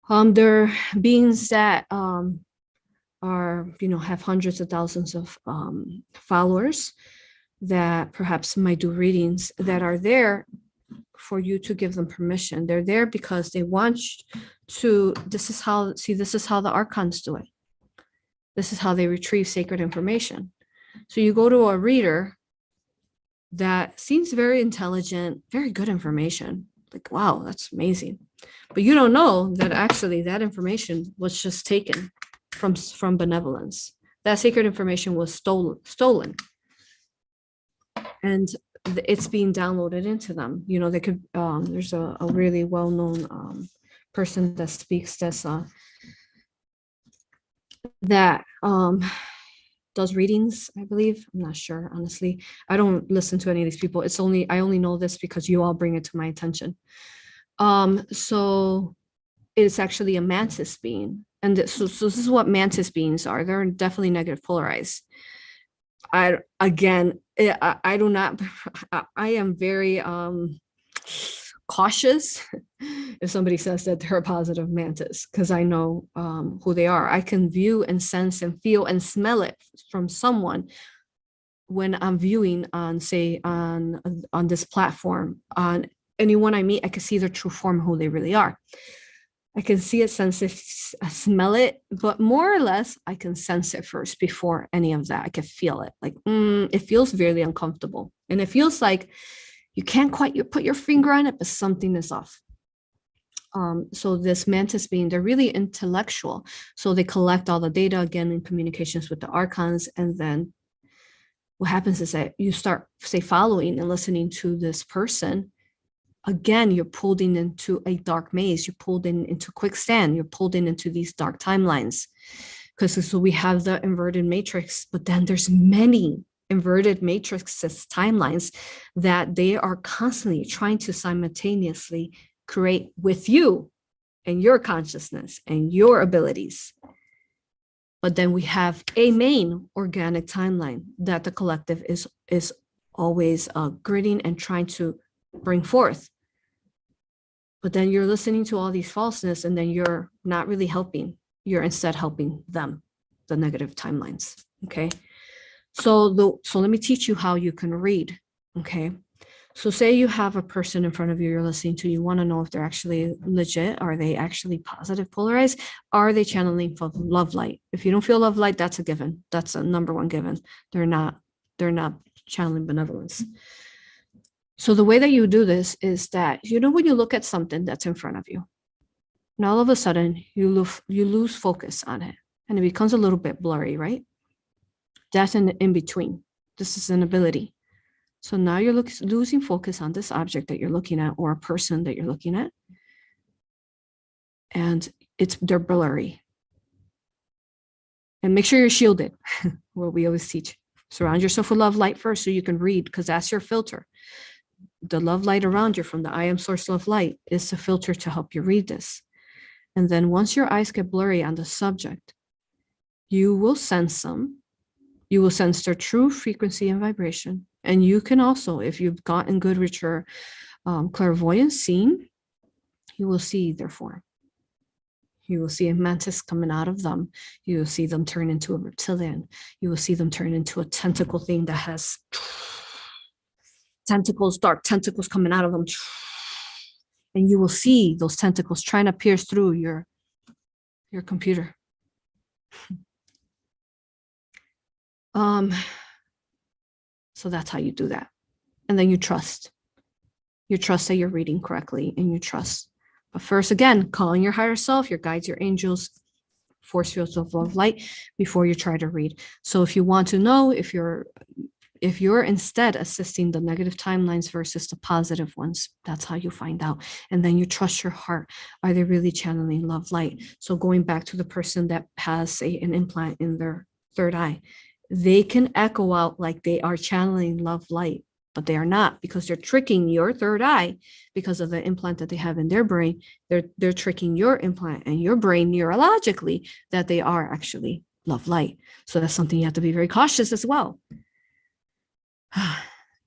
There are beings that are, have hundreds of thousands of followers that perhaps might do readings, that are there for you to give them permission. They're there because they want to, this is how the Archons do it. This is how they retrieve sacred information. So you go to a reader that seems very intelligent, very good information. Like, wow, that's amazing. But you don't know that actually that information was just taken from benevolence. That sacred information was stolen. And it's being downloaded into them. They could, there's a really well-known person that speaks this, that does readings, I believe. I'm not sure, honestly. I don't listen to any of these people. I only know this because you all bring it to my attention. So it's actually a mantis being. And so this is what mantis beings are. They're definitely negative polarized. I am very cautious if somebody says that they're a positive mantis, because I know who they are. I can view and sense and feel and smell it from someone when I'm viewing on, say, on this platform. On anyone I meet, I can see their true form, who they really are. I can see it, sense it, smell it, but more or less I can sense it first before any of that. I can feel it. Like, it feels really uncomfortable. And it feels like you can't quite put your finger on it, but something is off. So this mantis being, they're really intellectual. So they collect all the data, again, in communications with the Archons. And then what happens is that you start, say, following and listening to this person. Again, you're pulled into a dark maze. You're pulled into quicksand. You're pulled into these dark timelines. Because so we have the inverted matrix, but then there's many inverted matrices timelines that they are constantly trying to simultaneously create with you and your consciousness and your abilities. But then we have a main organic timeline that the collective is always gritting and trying to bring forth. But then you're listening to all these falseness, and then you're not really helping. You're instead helping them, the negative timelines. Okay. So let me teach you how you can read. Okay. So say you have a person in front of you you're listening to, you want to know if they're actually legit. Are they actually positive polarized? Are they channeling for love light? If you don't feel love light, that's a given. That's a number one given. They're not channeling benevolence. So the way that you do this is that, when you look at something that's in front of you, and all of a sudden you lose focus on it and it becomes a little bit blurry, right? That's in between. This is an ability. So now you're losing focus on this object that you're looking at or a person that you're looking at. And they're blurry. And make sure you're shielded, what we always teach. Surround yourself with love light first so you can read, because that's your filter. The love light around you from the I am source love light is the filter to help you read this. And then once your eyes get blurry on the subject, you will sense them. You will sense their true frequency and vibration. And you can also, if you've gotten good with your clairvoyance seeing, you will see their form. You will see a mantis coming out of them. You will see them turn into a reptilian. You will see them turn into a tentacle thing that has tentacles, dark tentacles coming out of them. And you will see those tentacles trying to pierce through your computer. So that's how you do that. And then you trust. You trust that you're reading correctly, and you trust. But first, again, calling your higher self, your guides, your angels, force fields of love light before you try to read. So if you want to know if you're instead assisting the negative timelines versus the positive ones, that's how you find out. And then you trust your heart. Are they really channeling love light? So going back to the person that has, say, an implant in their third eye, they can echo out like they are channeling love light, but they are not, because they're tricking your third eye because of the implant that they have in their brain. They're tricking your implant and your brain neurologically that they are actually love light. So that's something you have to be very cautious as well.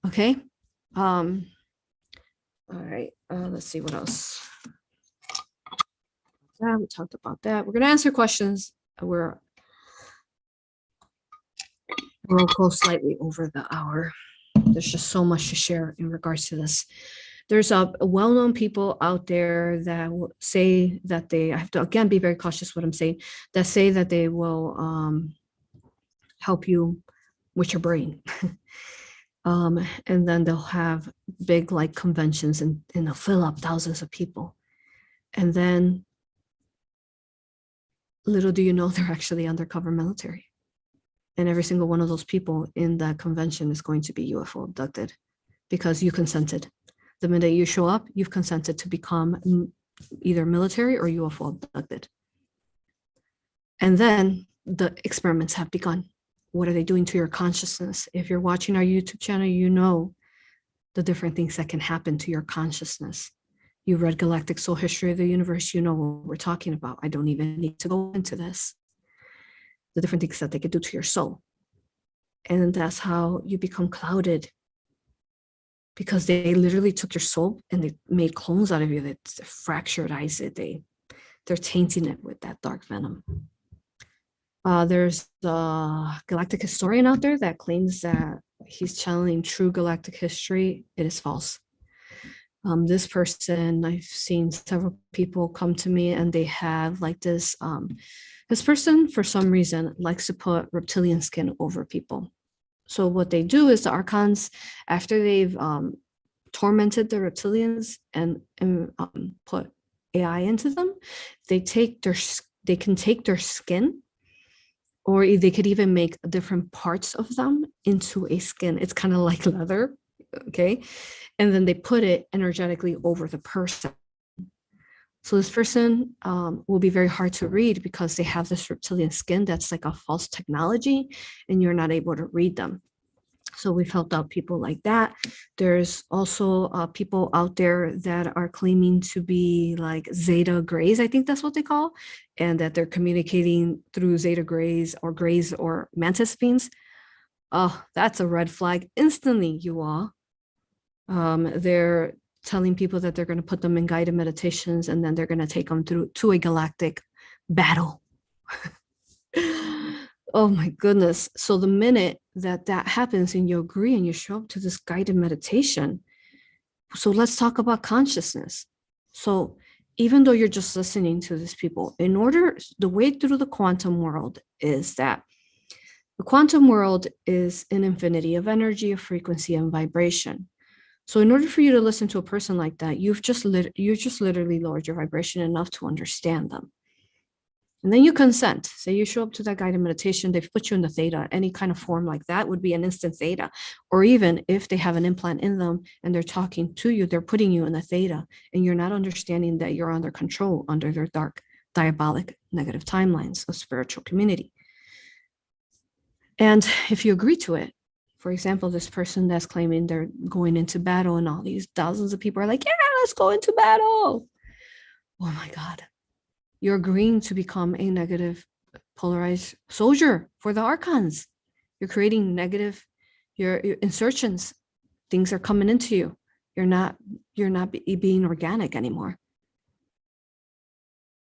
Okay. All right. Let's see what else. Yeah, we talked about that. We're going to answer questions. We'll go slightly over the hour. There's just so much to share in regards to this. There's a well-known people out there that will say that I have to, again, be very cautious what I'm saying, that say that they will help you with your brain. And then they'll have big like conventions and they'll fill up thousands of people. And then little do you know, they're actually undercover military. And every single one of those people in that convention is going to be UFO abducted because you consented. The minute you show up, you've consented to become either military or UFO abducted. And then the experiments have begun. What are they doing to your consciousness? If you're watching our YouTube channel, you know the different things that can happen to your consciousness. You read Galactic Soul History of the Universe, you know what we're talking about. I don't even need to go into this. The different things that they could do to your soul. And that's how you become clouded, because they literally took your soul and they made clones out of you that fractured it. They're tainting it with that dark venom. There's a galactic historian out there that claims that he's channeling true galactic history. It is false. This person, I've seen several people come to me and they have like this, this person for some reason likes to put reptilian skin over people. So what they do is the Archons, after they've tormented the reptilians and put AI into them, they can take their skin, or they could even make different parts of them into a skin. It's kind of like leather, okay? And then they put it energetically over the person. So this person will be very hard to read because they have this reptilian skin that's like a false technology and you're not able to read them. So we've helped out people like that. There's also people out there that are claiming to be like Zeta Greys, I think that's what they call, and that they're communicating through Zeta Greys or mantis beings. Oh, that's a red flag instantly, you all. They're telling people that they're going to put them in guided meditations and then they're going to take them through to a galactic battle. Oh my goodness. So the minute that happens and you agree and you show up to this guided meditation, So let's talk about consciousness. So even though you're just listening to these people, the way through the quantum world is that the quantum world is an infinity of energy, of frequency, and vibration. So in order for you to listen to a person like that, you just literally lowered your vibration enough to understand them. And then you consent. Say you show up to that guided meditation, they've put you in the theta. Any kind of form like that would be an instant theta. Or even if they have an implant in them and they're talking to you, they're putting you in the theta, and you're not understanding that you're under control, under their dark, diabolic, negative timelines of spiritual community. And if you agree to it, for example, this person that's claiming they're going into battle and all these thousands of people are like, yeah, let's go into battle. Oh my God. You're agreeing to become a negative polarized soldier for the Archons. You're creating negative, your insertions. Things are coming into you. You're not being organic anymore.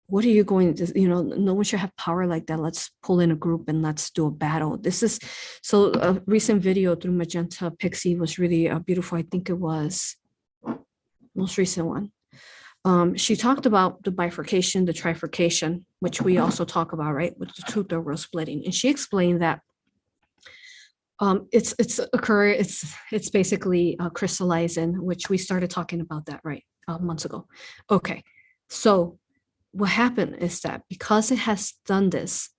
What are you going to, no one should have power like that. Let's pull in a group and let's do a battle. This is, so a recent video through Magenta Pixie was really beautiful. I think it was most recent one. She talked about the bifurcation, the trifurcation, which we also talk about, right, with the two third world splitting. And she explained that it's basically crystallizing, which we started talking about that, right, months ago. Okay, so what happened is that because it has done this,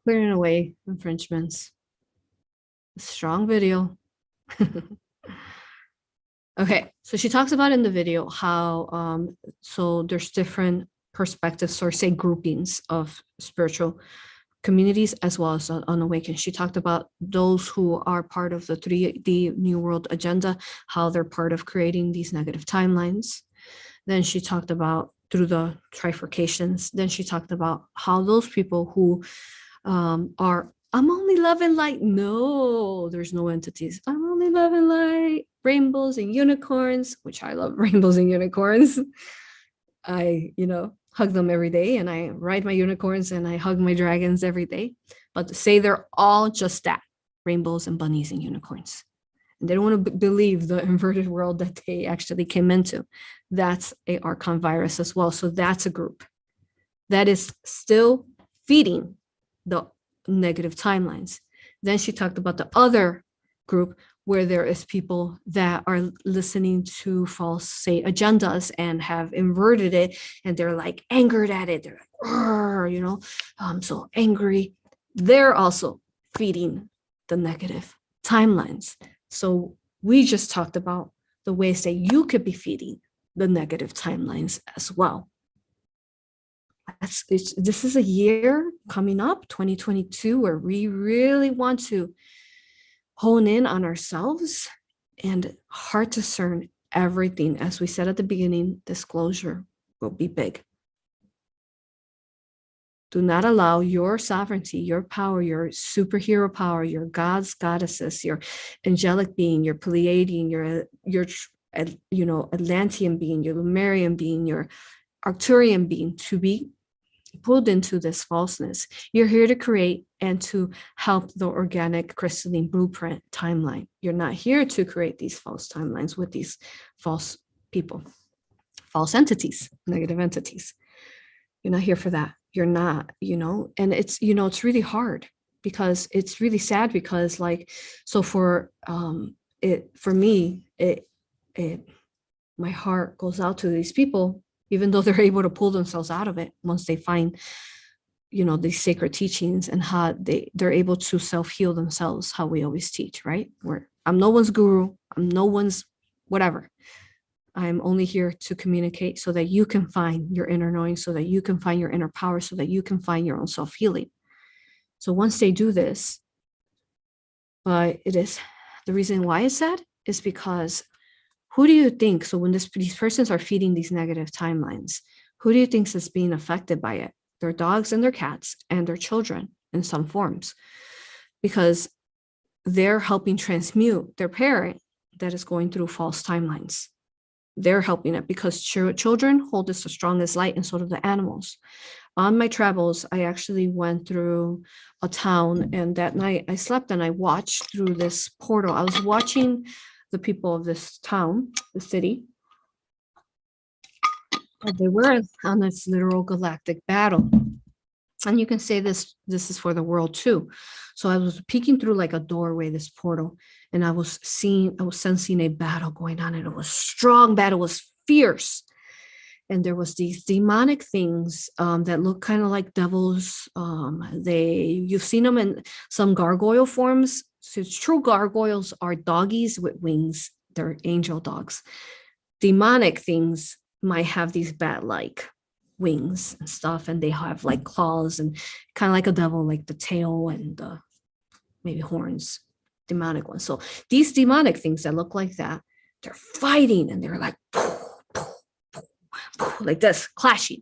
clearing away infringements, strong video. Okay, so she talks about in the video how so there's different perspectives, or say groupings of spiritual communities as well as unawakened. She talked about those who are part of the 3D New World agenda, how they're part of creating these negative timelines. Then she talked about through the trifurcations. Then she talked about how those people who are, I'm only loving light. No, there's no entities. I'm only loving light, rainbows and unicorns, which I love rainbows and unicorns. I, hug them every day, and I ride my unicorns and I hug my dragons every day. But to say they're all just that, rainbows and bunnies and unicorns. And they don't want to believe the inverted world that they actually came into. That's a Archon virus as well. So that's a group that is still feeding the negative timelines. Then she talked about the other group where there is people that are listening to false, say, agendas and have inverted it, and they're like angered at it. They're like, I'm so angry. They're also feeding the negative timelines. So we just talked about the ways that you could be feeding the negative timelines as well. This is a year coming up, 2022, where we really want to hone in on ourselves and heart discern everything. As we said at the beginning, disclosure will be big. Do not allow your sovereignty, your power, your superhero power, your gods, goddesses, your angelic being, your Pleiadian, your Atlantean being, your Lemurian being, your Arcturian being to be pulled into this falseness. You're here to create and to help the organic crystalline blueprint timeline. You're not here to create these false timelines with these false people, false entities, negative entities. You're not here for that. You're not, and it's, it's really hard because it's really sad because so for me, my heart goes out to these people, even though they're able to pull themselves out of it once they find, these sacred teachings and how they're able to self-heal themselves, how we always teach, right? I'm no one's guru, I'm no one's whatever. I'm only here to communicate so that you can find your inner knowing, so that you can find your inner power, so that you can find your own self-healing. So once they do this, but it is the reason why it's sad is because who do you think? So when these persons are feeding these negative timelines, who do you think is being affected by it? Their dogs and their cats and their children in some forms, because they're helping transmute their parent that is going through false timelines. They're helping it because children hold this the strongest light, and so do the animals. On my travels, I actually went through a town, and that night I slept and I watched through this portal. I was watching the people of this town, the city. They were on this literal galactic battle. And you can say this is for the world too. So I was peeking through like a doorway, this portal, and I was sensing a battle going on, and it was strong battle, was fierce. And there was these demonic things that look kind of like devils. You've seen them in some gargoyle forms. So true gargoyles are doggies with wings. They're angel dogs. Demonic things might have these bat-like wings and stuff, and they have like claws and kind of like a devil, like the tail and maybe horns, demonic ones. So these demonic things that look like that, they're fighting, and they're like like this, clashing.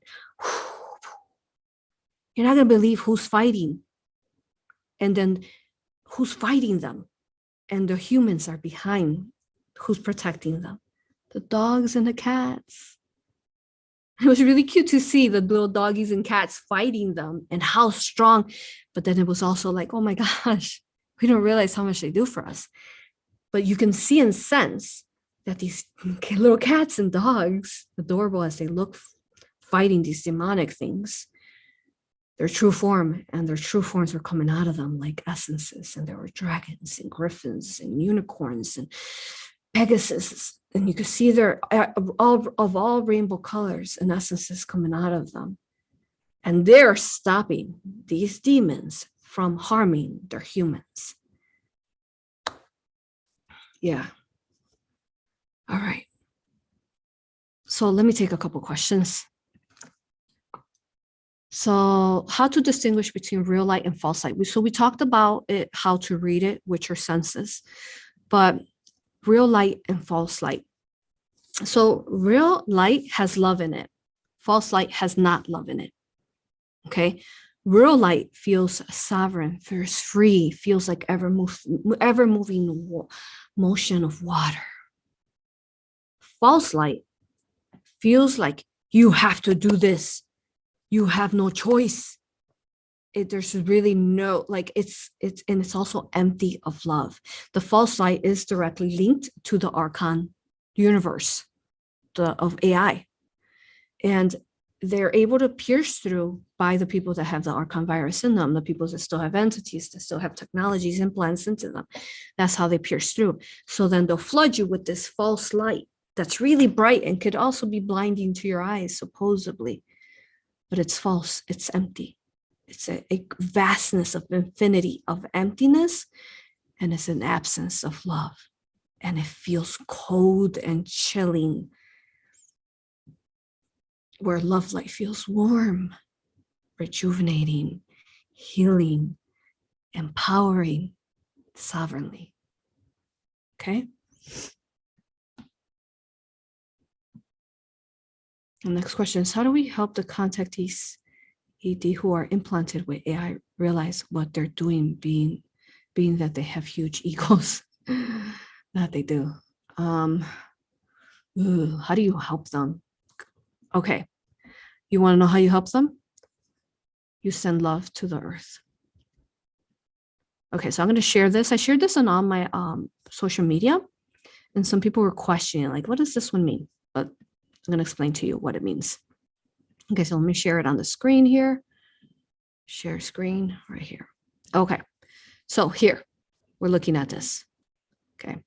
You're not gonna believe who's fighting, and then who's fighting them, and the humans are behind. Who's protecting them? The dogs and the cats. It was really cute to see the little doggies and cats fighting them and how strong. But then it was also like, oh my gosh, we don't realize how much they do for us. But you can see and sense that these little cats and dogs, adorable as they look, fighting these demonic things, their true form, and their true forms were coming out of them like essences. And there were dragons and griffins and unicorns and Pegasus, and you could see they're all rainbow colors and essences coming out of them. And they're stopping these demons from harming their humans. Yeah. All right. So let me take a couple questions. So how to distinguish between real light and false light. So we talked about it, how to read it, which are senses, but real light and false light. So real light has love in it. False light has not love in it. Okay. Real light feels sovereign, feels free, feels like ever moving motion of water. False light feels like you have to do this. You have no choice. There's really no, like it's also empty of love. The false light is directly linked to the Archon universe of AI. And they're able to pierce through by the people that have the Archon virus in them, the people that still have entities, that still have technologies implants into them. That's how they pierce through. So then they'll flood you with this false light that's really bright and could also be blinding to your eyes, supposedly. But it's false, it's empty. It's a vastness of infinity of emptiness, and it's an absence of love. And it feels cold and chilling, where love light feels warm, rejuvenating, healing, empowering, sovereignly. Okay? The next question is, how do we help the contactees ED who are implanted with AI realize what they're doing, being that they have huge egos? That they do. How do you help them? Okay, you want to know how you help them? You send love to the earth. Okay, so I'm going to share this. I shared this on all my social media, and some people were questioning, like, what does this one mean? But I'm going to explain to you what it means. Okay, so let me share it on the screen here. Share screen right here. Okay, so here, we're looking at this. Okay,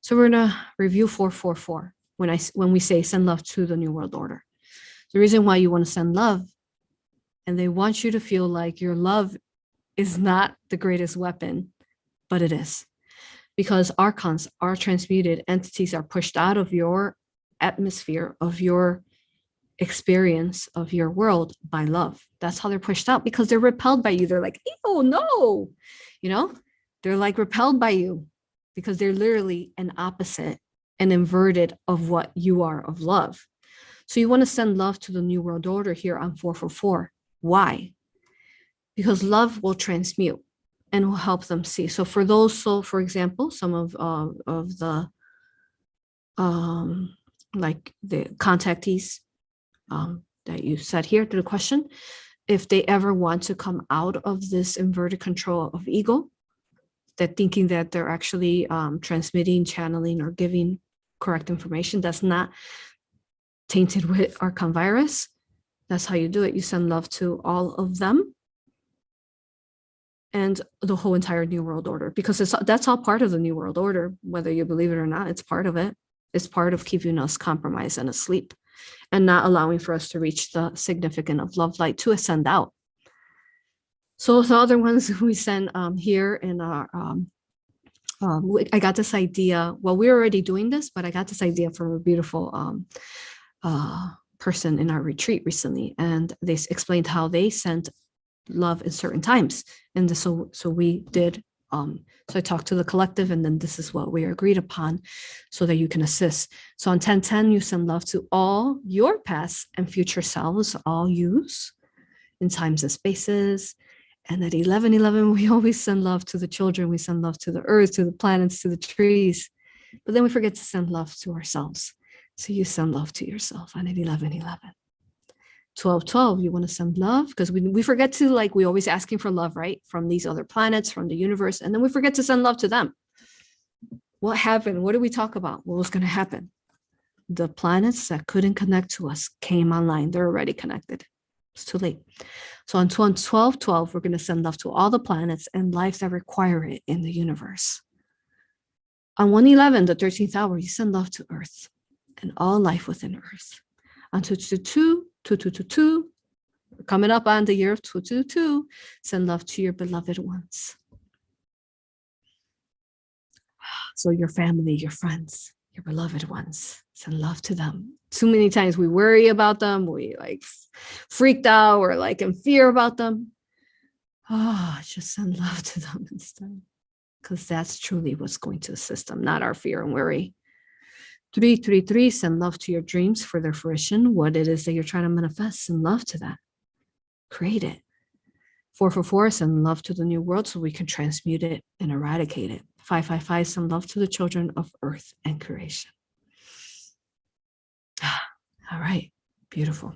so we're gonna review 444 when we say send love to the New World Order. The reason why you want to send love, and they want you to feel like your love is not the greatest weapon, but it is. Because archons are transmuted, entities are pushed out of your atmosphere, of your experience of your world by love. That's how they're pushed out, because they're repelled by you. They're like, oh no, they're like repelled by you because they're literally an opposite, an inverted of what you are of love. So you want to send love to the New World Order here on 444. Why? Because love will transmute and will help them see. So for those, for example, some of the like the contactees that you said here to the question, if they ever want to come out of this inverted control of ego, that thinking that they're actually transmitting, channeling, or giving correct information. That's not tainted with Archon virus. That's how you do it. You send love to all of them and the whole entire New World Order, because that's all part of the New World Order, whether you believe it or not. It's part of it. It's part of keeping us compromised and asleep and not allowing for us to reach the significance of love light to ascend out. So the other ones we send here in our, I got this idea. Well, we're already doing this, but I got this idea from a beautiful person in our retreat recently, and they explained how they sent love in certain times. And so we did. So I talked to the collective, and then this is what we agreed upon so that you can assist. So on 1010, you send love to all your past and future selves, all yous in times and spaces. And at 1111, we always send love to the children. We send love to the earth, to the planets, to the trees. But then we forget to send love to ourselves. So you send love to yourself on 1111. 1212, you want to send love, because we forget to, like, we always asking for love, right? From these other planets, from the universe. And then we forget to send love to them. What happened? What did we talk about? What was going to happen? The planets that couldn't connect to us came online. They're already connected. It's too late. So on 1212, we're going to send love to all the planets and lives that require it in the universe. On 111, the 13th hour, you send love to Earth and all life within Earth. On 2222, coming up on the year of 222, send love to your beloved ones. So your family, your friends, your beloved ones, send love to them. Too many times we worry about them, we like freaked out or like in fear about them. Just send love to them instead, because that's truly what's going to assist them, not our fear and worry. 333, send love to your dreams for their fruition. What it is that you're trying to manifest, send love to that. Create it. 444, send love to the new world so we can transmute it and eradicate it. 555, send love to the children of Earth and creation. All right, beautiful.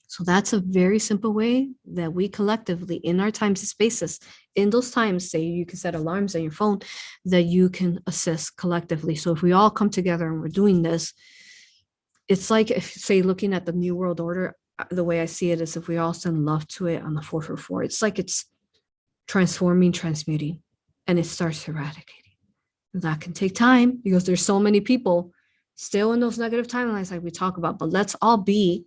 So that's a very simple way that we collectively, in our times and spaces, in those times, say you can set alarms on your phone, that you can assist collectively. So if we all come together and we're doing this, it's like, if say, looking at the New World Order, the way I see it is if we all send love to it on the 444, it's like it's transforming, transmuting, and it starts eradicating. That can take time because there's so many people still in those negative timelines like we talk about, but let's all be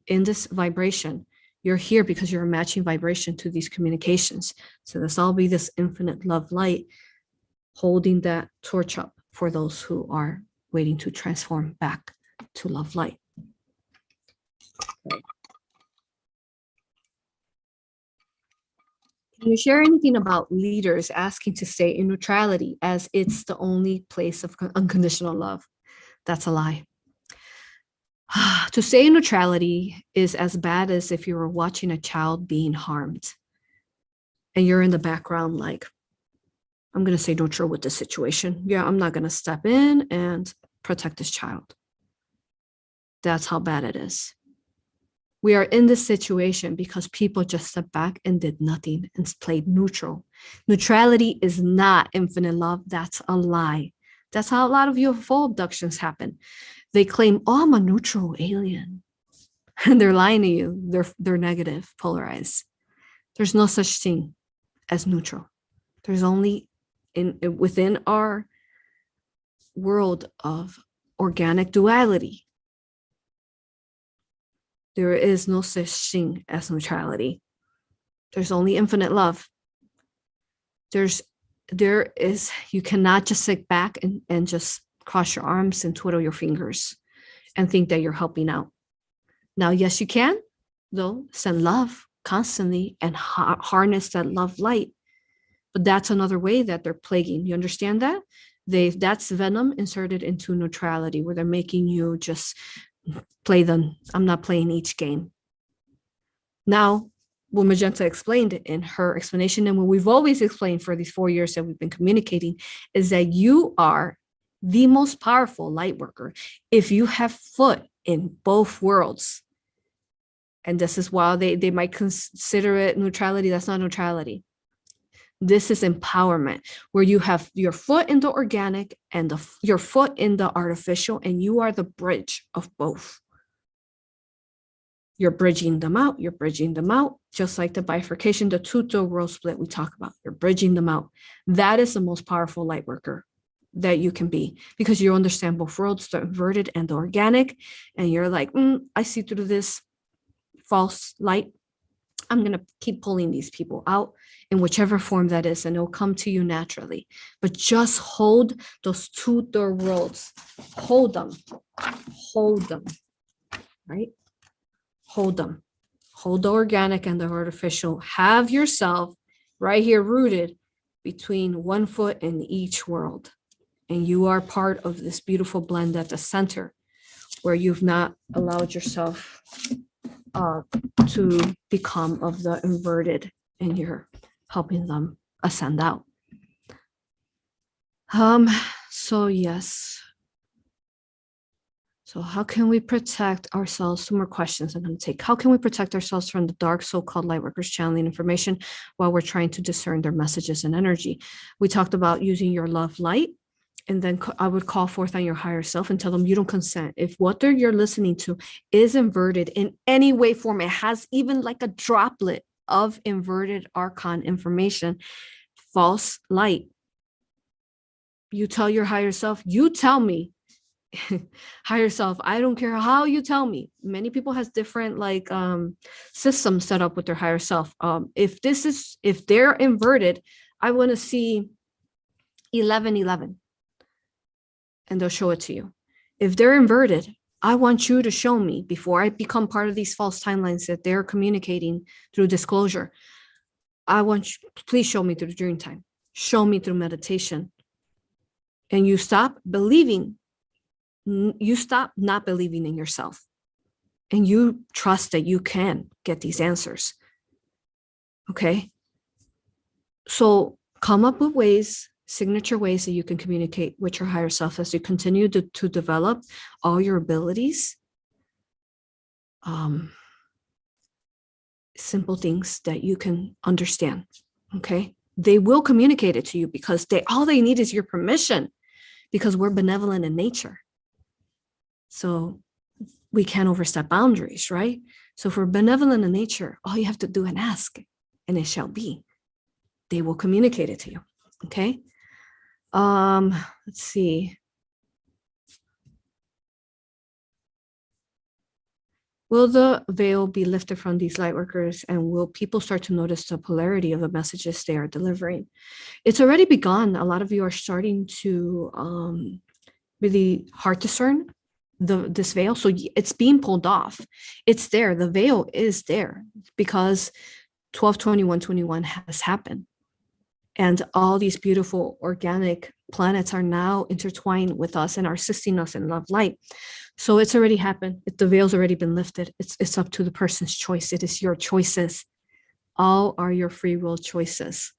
in this vibration. You're here because you're a matching vibration to these communications. So let's all be this infinite love light, holding that torch up for those who are waiting to transform back to love light. Okay. Can you share anything about leaders asking to stay in neutrality as it's the only place of unconditional love? That's a lie. To stay in neutrality is as bad as if you were watching a child being harmed and you're in the background like, I'm going to stay neutral with this situation. Yeah, I'm not going to step in and protect this child. That's how bad it is. We are in this situation because people just stepped back and did nothing and played neutral. Neutrality is not infinite love. That's a lie. That's how a lot of UFO abductions happen. They claim, oh, I'm a neutral alien. And they're lying to you. They're negative, polarized. There's no such thing as neutral. There's only within our world of organic duality, there is no such thing as neutrality. There's only infinite love. You cannot just sit back and just cross your arms and twiddle your fingers and think that you're helping out. Now, yes, you can, though, send love constantly and harness that love light. But that's another way that they're plaguing. You understand that? That's venom inserted into neutrality, where they're making you just play them. I'm not playing each game. Now, what Magenta explained in her explanation, and what we've always explained for these 4 years that we've been communicating, is that you are the most powerful light worker if you have foot in both worlds. And this is why they might consider it neutrality. That's not neutrality. This is empowerment, where you have your foot in the organic and your foot in the artificial, and you are the bridge of both. You're bridging them out. You're bridging them out, just like the bifurcation, the two-third world split we talk about. You're bridging them out. That is the most powerful light worker that you can be, because you understand both worlds, the inverted and the organic, and you're like, I see through this false light. I'm going to keep pulling these people out in whichever form that is, and it'll come to you naturally. But just hold those two-third worlds. Hold them. Hold them. Right? Hold them. Hold the organic and the artificial. Have yourself right here rooted between one foot in each world. And you are part of this beautiful blend at the center, where you've not allowed yourself to become of the inverted, and you're helping them ascend out. So yes. So how can we protect ourselves? 2 more questions I'm going to take. How can we protect ourselves from the dark so-called light workers channeling information while we're trying to discern their messages and energy? We talked about using your love light, and then I would call forth on your higher self and tell them you don't consent. If what you're listening to is inverted in any way, form, it has even like a droplet of inverted Archon information, false light, you tell your higher self, you tell me, higher self, I don't care how you tell me. Many people has different like systems set up with their higher self. If they're inverted, I want to see 1111, and they'll show it to you. If they're inverted, I want you to show me, before I become part of these false timelines that they're communicating through disclosure, I want you, please show me through dream time, show me through meditation. And you stop believing, you stop not believing in yourself, and you trust that you can get these answers. Okay. So come up with ways, signature ways that you can communicate with your higher self as you continue to develop all your abilities. Simple things that you can understand. Okay. They will communicate it to you, because all they need is your permission, because we're benevolent in nature. So we can't overstep boundaries, right? So if we're benevolent in nature, all you have to do and ask, and it shall be. They will communicate it to you. Okay. Let's see. Will the veil be lifted from these light workers, and will people start to notice the polarity of the messages they are delivering? It's already begun. A lot of you are starting to really hard discern this veil. So it's being pulled off. It's there. The veil is there, because 12/21/21 has happened. And all these beautiful organic planets are now intertwined with us and are assisting us in love light. So it's already happened. The veil's already been lifted. It's up to the person's choice. It is your choices. All are your free will choices.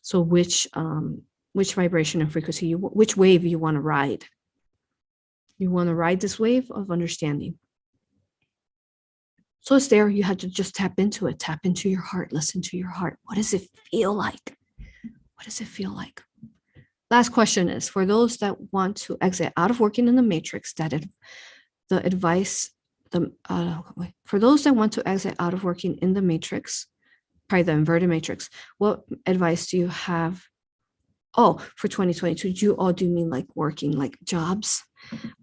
So which vibration and frequency, which wave you want to ride. You want to ride this wave of understanding. So it's there. You have to just tap into it. Tap into your heart. Listen to your heart. What does it feel like? What does it feel like? Last question is, for those that want to exit out of working in the matrix, for those that want to exit out of working in the matrix, probably the inverted matrix, what advice do you have? Oh, for 2022, do you mean like working, like jobs?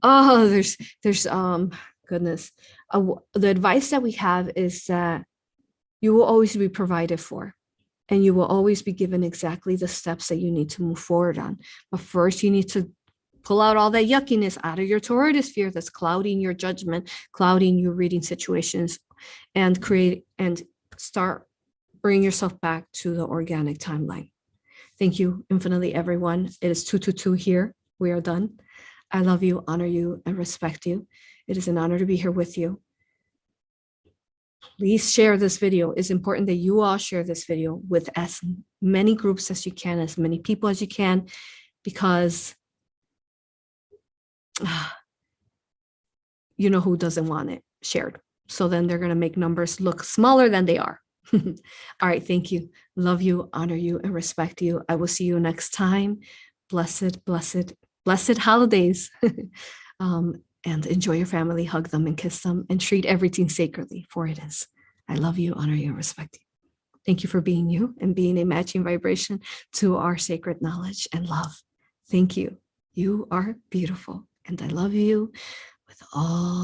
Oh, there's goodness. The advice that we have is that you will always be provided for, and you will always be given exactly the steps that you need to move forward on. But first, you need to pull out all that yuckiness out of your toroidal sphere that's clouding your judgment, clouding your reading situations, and start bringing yourself back to the organic timeline. Thank you infinitely, everyone. It is 222 here. We are done. I love you, honor you, and respect you. It is an honor to be here with you. Please share this video. It's important that you all share this video with as many groups as you can, as many people as you can, because you know who doesn't want it shared. So then they're going to make numbers look smaller than they are. All right. Thank you. Love you, honor you, and respect you. I will see you next time. Blessed, blessed, blessed holidays. And enjoy your family. Hug them and kiss them and treat everything sacredly, for it is. I love you, honor you, and respect you. Thank you for being you and being a matching vibration to our sacred knowledge and love. Thank you. You are beautiful. And I love you with all